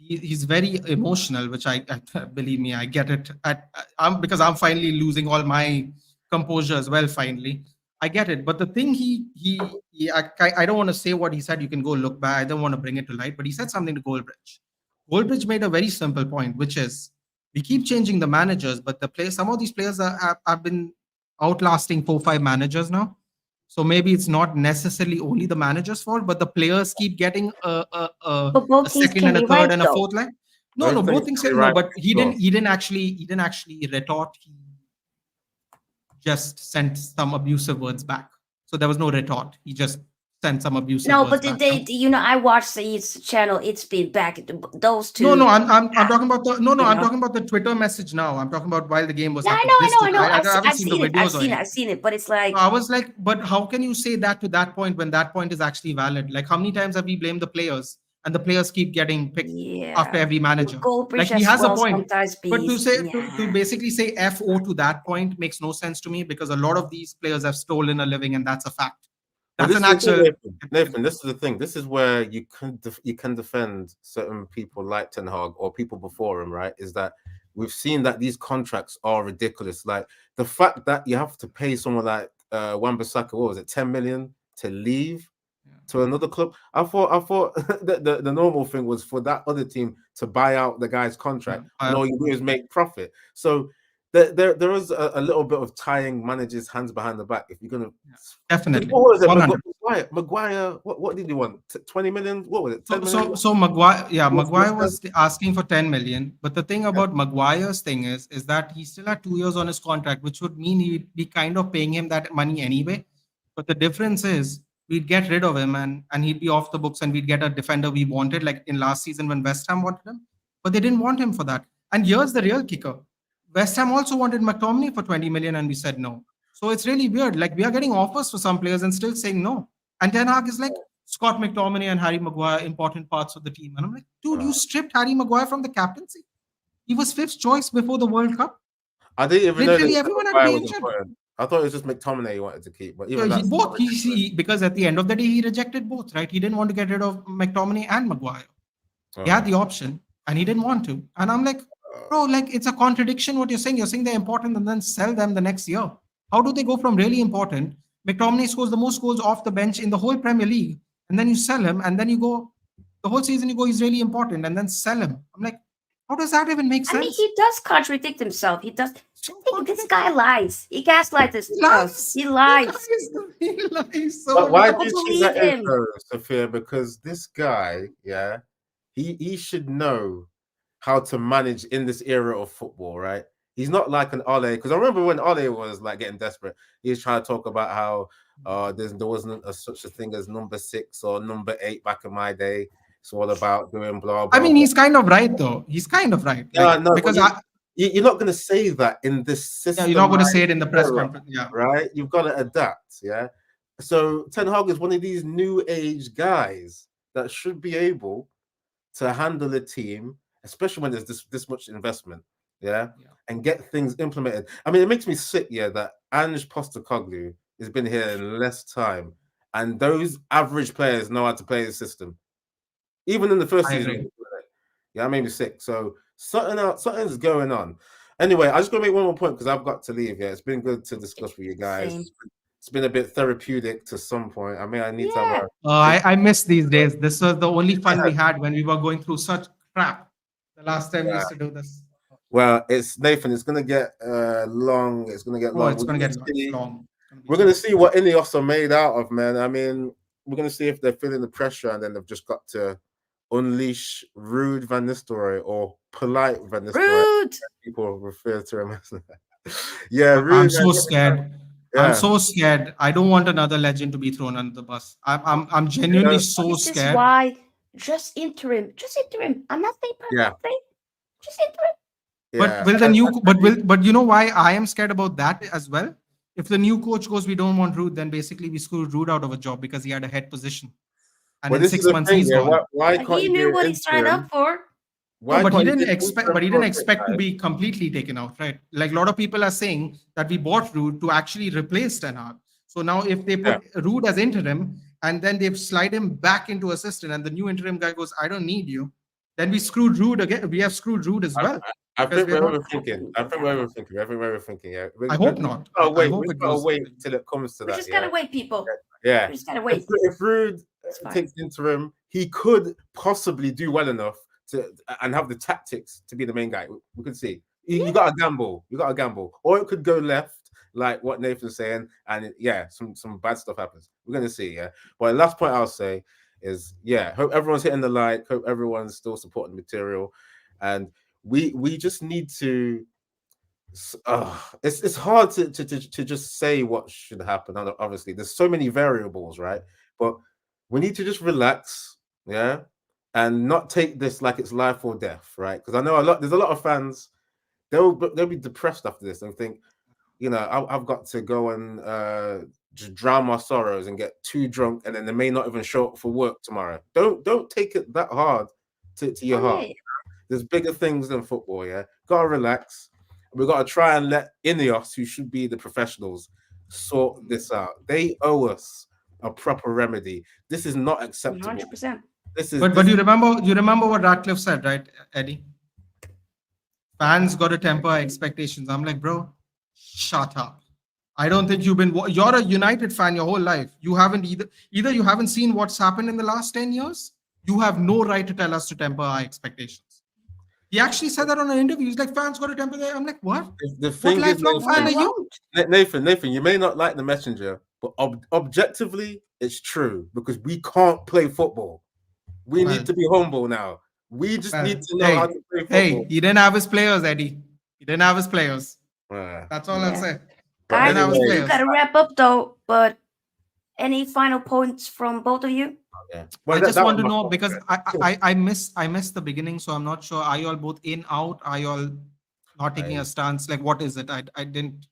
He's very emotional, which I believe me, I get it. Because I'm finally losing all my composure as well. Finally, I get it. But the thing I don't want to say what he said. You can go look back. I don't want to bring it to light. But he said something to Goalbridge. Goalbridge made a very simple point, which is we keep changing the managers, but some of these players have been outlasting 4-5 managers now. So maybe it's not necessarily only the manager's fault, but the players keep getting a both things second can and a be third right, and a though. fourth line. Both No, both things things can say be no, right but as well. he didn't actually retort. He just sent some abusive words back. So there was no retort. He just sent some abusive No, words but back. I watched Saeed's channel. It's been back. Those two. No, I'm talking about the You I'm know? talking about the Twitter message now. I'm talking about while the game was Yeah, happening. I know. I haven't I've seen seen the it. videos or anything. I've seen it. But it's like, I was like, but how can you say that to that point when that point is actually valid? Like, how many times have we blamed the players and the players keep getting picked after every manager? Goalbridge Like, he as has well a point. sometimes But to say yeah. to basically say FO to that point makes no sense to me, because a lot of these players have stolen a living, and that's a fact. That's an actual. Nathan, this is the thing. This is where you can defend certain people like Ten Hag or people before him, right? Is that we've seen that these contracts are ridiculous. Like the fact that you have to pay someone like Wan-Bissaka, what was it, 10 million to leave to another club? I thought the normal thing was for that other team to buy out the guy's contract, and all you do is make profit. So there is a little bit of tying managers' hands behind the back if you're gonna. Definitely. What was it? Maguire, what did he want? 20 million? What was it? 10 million? So Maguire was asking for 10 million. But the thing about Maguire's thing is that he still had 2 years on his contract, which would mean he'd be kind of paying him that money anyway. But the difference is we'd get rid of him and he'd be off the books, and we'd get a defender we wanted, like in last season when West Ham wanted him. But they didn't want him for that. And here's the real kicker. West Ham also wanted McTominay for 20 million, and we said no. So it's really weird. Like, we are getting offers for some players and still saying no. And Ten Hag is like, Scott McTominay and Harry Maguire, important parts of the team. And I'm like, dude, you stripped Harry Maguire from the captaincy. He was 5th choice before the World Cup. I didn't even Literally know everyone had Maguire been was injured. important. I thought it was just McTominay he wanted to keep. But even Because at the end of the day, he rejected both, right? He didn't want to get rid of McTominay and Maguire. He had the option, and he didn't want to. And I'm like, bro, like, it's a contradiction what you're saying. You're saying they're important and then sell them the next year. How do they go from really important? McTominay scores the most goals off the bench in the whole Premier League, and then you sell him, and then you go the whole season, you go, he's really important, and then sell him. I'm like, how does that even make sense? I mean, he does contradict himself. He does. This guy lies. He gaslights us. He lies. He lies. But why do Don't you believe think that is, him. though, Sophia? Because this guy, he should know how to manage in this era of football, right? He's not like an Ole, because I remember when Ole was like getting desperate, he was trying to talk about how there wasn't such a thing as number 6 or number 8 back in my day. It's all about doing blah blah. I mean, he's kind of right, though. He's kind of right. Yeah, no, because you're not going to say that in this system. Yeah, you're not going to say it in the press conference. Yeah, right. You've got to adapt. Yeah. So Ten Hag is one of these new age guys that should be able to handle a team, especially when there's this much investment. Yeah, and get things implemented. I mean, it makes me sick, that Ange Postecoglou has been here in less time, and those average players know how to play the system. Even in the first season, it made me sick. So something's going on. Anyway, I just gonna make one more point because I've got to leave. Yeah, it's been good to discuss with you guys. Same. It's been a bit therapeutic to some point. I mean, I need to have a I miss these days. This was the only fun we had when we were going through such crap. The last time we used to do this. Well, it's Nathan. It's gonna get long. It's gonna get long. It's going to get long. We're gonna see what Ineos are made out of, man. I mean, we're gonna see if they're feeling the pressure, and then they've just got to unleash rude Van Nistelrooy or polite Van Nistelrooy. Rude. People refer to him as that. Yeah, rude. I'm so scared. Yeah. I'm so scared. I don't want another legend to be thrown under the bus. I'm genuinely so This scared. is why just interim. I'm not saying perfect. Just interim. But will the new but you know why I am scared about that as well? If the new coach goes, we don't want Rude, then basically we screwed Rude out of a job because he had a head position. And in 6 months he's gone. Why can't He knew what he signed up for. But he didn't expect to be completely taken out, right? Like a lot of people are saying that we bought Rude to actually replace Ten Hag. So now if they put Rude as interim and then they slide him back into assistant and the new interim guy goes, I don't need you, then we screwed Rude again. We have screwed Rude as well. I think we're overthinking. Yeah. I hope not. We've got to wait till it comes to that. We just gotta wait, people. Yeah. We just gotta wait. If Rude takes interim, he could possibly do well enough to and have the tactics to be the main guy. We could see. You got to gamble. Or it could go left, like what Nathan's saying, and some bad stuff happens. We're gonna see. Yeah. But the last point I'll say is, hope everyone's hitting the like. Hope everyone's still supporting the material, and we just need to. It's hard to just say what should happen. Obviously, there's so many variables, right? But we need to just relax, and not take this like it's life or death, right? Because I know there's a lot of fans. They'll be depressed after this and think, I've got to go and just drown my sorrows and get too drunk, and then they may not even show up for work tomorrow. Don't take it that hard to your heart. There's bigger things than football. Gotta relax. We've got to try and let Ineos, who should be the professionals, sort this out. They owe us a proper remedy. This is not acceptable. 100%. But you remember what Ratcliffe said, right, Eddie? Fans got to temper expectations. I'm like, bro, shut up. I don't think you're a United fan your whole life. You haven't either you haven't seen what's happened in the last 10 years. You have no right to tell us to temper our expectations. He actually said that on an interview. He's like, fans got to temper their. I'm like, what? The thing what lifelong fan are you? Nathan, you may not like the messenger, but objectively, it's true because we can't play football. We need to be humble now. We just need to know how to play football. Hey, he didn't have his players, Eddie. He didn't have his players. That's all I'll say. Guys, we gotta wrap up though. But any final points from both of you? I just want to know because I missed the beginning, so I'm not sure. Are you all both in, out? Are you all not taking a stance? Like, what is it? I didn't.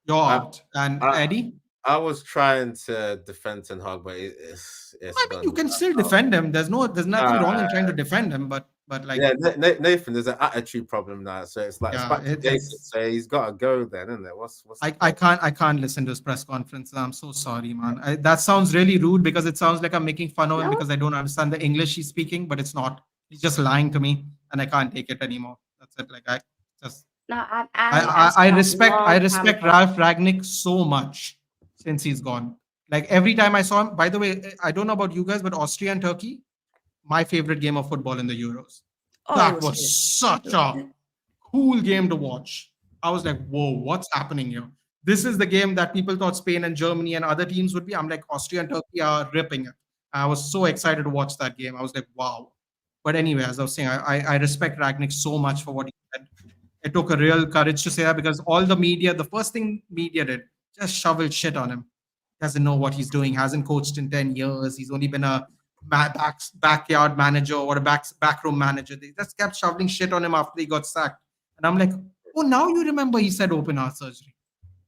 You're out. And Eddie? I was trying to defend Ten Hag, but it's I mean, you can still defend him. There's nothing wrong in trying to defend him, but like Nathan, there's an attitude problem now. So it's like so he's got to go then, isn't it? What's I can't listen to his press conference. I'm so sorry, man. That sounds really rude because it sounds like I'm making fun of him because I don't understand the English he's speaking, but it's not. He's just lying to me, and I can't take it anymore. That's it. Like I respect Ralph Rangnick so much since he's gone. Like every time I saw him, by the way, I don't know about you guys, but Austria and Turkey, my favorite game of football in the Euros. That was such a cool game to watch. I was like, whoa, what's happening here? This is the game that people thought Spain and Germany and other teams would be. I'm like, Austria and Turkey are ripping it. I was so excited to watch that game. I was like, wow. But anyway, as I was saying, I respect Rangnick so much for what he said. It took a real courage to say that because all the media, the first thing media did, just shoveled shit on him. Doesn't know what he's doing, hasn't coached in 10 years. He's only been a backyard manager or a backroom manager. They just kept shoveling shit on him after he got sacked. And I'm like, oh, now you remember he said open heart surgery.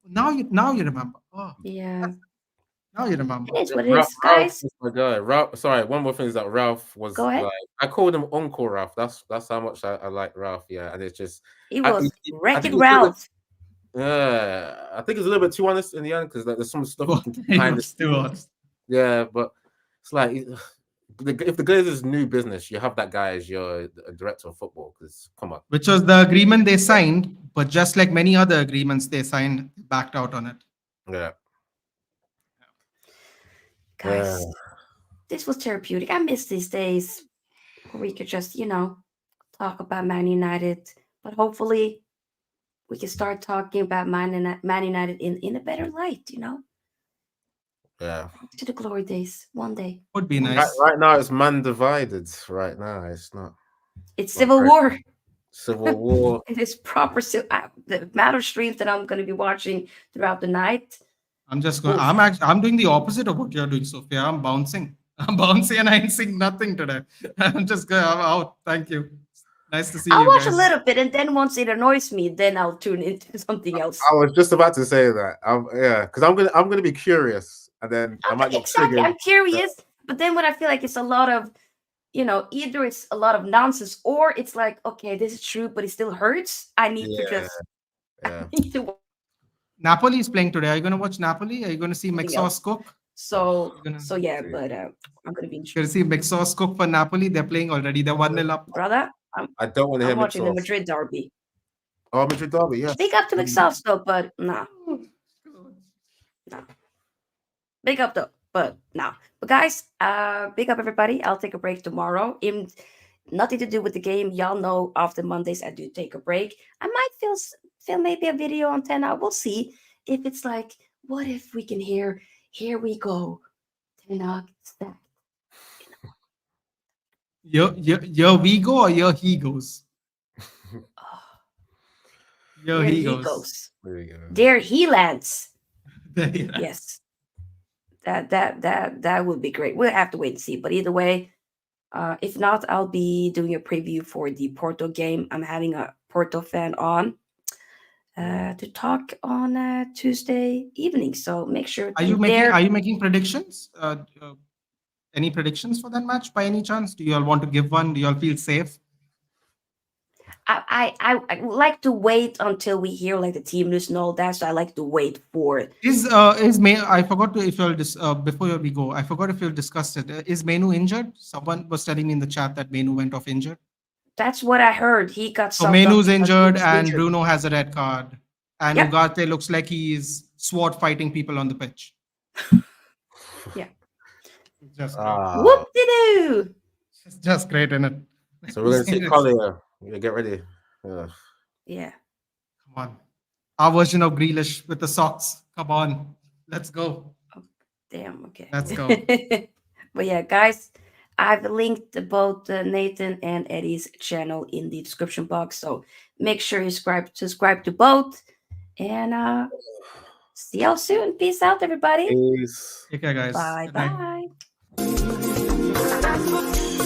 Now you remember. Oh, yeah. Now you remember. It is what it is, guys. My guy, Ralph. Sorry, one more thing is that Ralph was. Go ahead. Like, I called him Uncle Ralph. That's how much I like Ralph. Yeah, and it's just he was wrecking Ralph. I think it's a little bit too honest in the end because there's some stuff you can too honest. Yeah, but it's like if the Glazers new business, you have that guy as your director of football. Because come on, Which was the agreement they signed, but just like many other agreements they signed, they backed out on it. yeah. Guys, this was therapeutic. I miss these days where we could just, talk about Man United. But hopefully we can start talking about Man United in a better light, Yeah. to the glory days one day. Would be Right, nice. right now, it's man divided. Right now, it's not. It's not civil great. war. Civil war. It is proper. The amount of streams that I'm going to be watching throughout the night. I'm just going. I'm doing the opposite of what you're doing, Sophia. I'm bouncing. I'm bouncing, and I ain't seeing nothing today. I'm just going. I'm out. Thank you. Nice to see I'll you watch guys. a little bit, and then once it annoys me, then I'll tune into something else. I was just about to say that. Because I'm gonna be curious, and then I might get Exactly. triggered. I'm curious, but then when I feel like it's a lot of, either it's a lot of nonsense or it's like, okay, this is true, but it still hurts. I need to just. Yeah. I need to Napoli is playing today. Are you going to watch Napoli? Are you going to see Something McSauce else. cook? So You're yeah, but I'm gonna be going to see McSauce cook for Napoli. They're playing already. They're 1-0 up. brother. I don't want to hear I'm watching the McSauce. Madrid derby. Oh, Madrid derby, yes. Big up to McSauce though, but nah. No. Big up though, but no. But guys, big up everybody. I'll take a break tomorrow. Nothing to do with the game. Y'all know after Mondays I do take a break. I might film maybe a video on 10 out. We'll see if it's like, what if we can hear, here we go. 10 out stack. Your we go or your he goes? Your There he he goes. goes. There you go. There he lands. There you are. Yes. That would be great. We'll have to wait and see. But either way, if not, I'll be doing a preview for the Porto game. I'm having a Porto fan on to talk on Tuesday evening. So make sure Are you making predictions? Any predictions for that match by any chance? Do you all want to give one? Do you all feel safe? I would like to wait until we hear like the team news and all that. So I like to wait for it. I forgot to, if you'll before we go, I forgot if you'll discussed it. Is Menu injured? Someone was telling me in the chat that Menu went off injured. That's what I heard. He got So subbed Menu's off because he injured was and injured. Bruno has a red card. And Yep. Ugarte looks like he's sword fighting people on the pitch. Yeah. Just Whoop-de-doo! It's just great, isn't it? So we're gonna see Collier. Yeah, get ready. Yeah. Come on. Our version of Grealish with the socks. Come on. Let's go. Damn, okay. Let's go. But yeah, guys, I've linked both Nathan and Eddie's channel in the description box. So make sure you subscribe to both. And see y'all soon. Peace out, everybody. Peace. Take care, guys. Bye Good night. bye.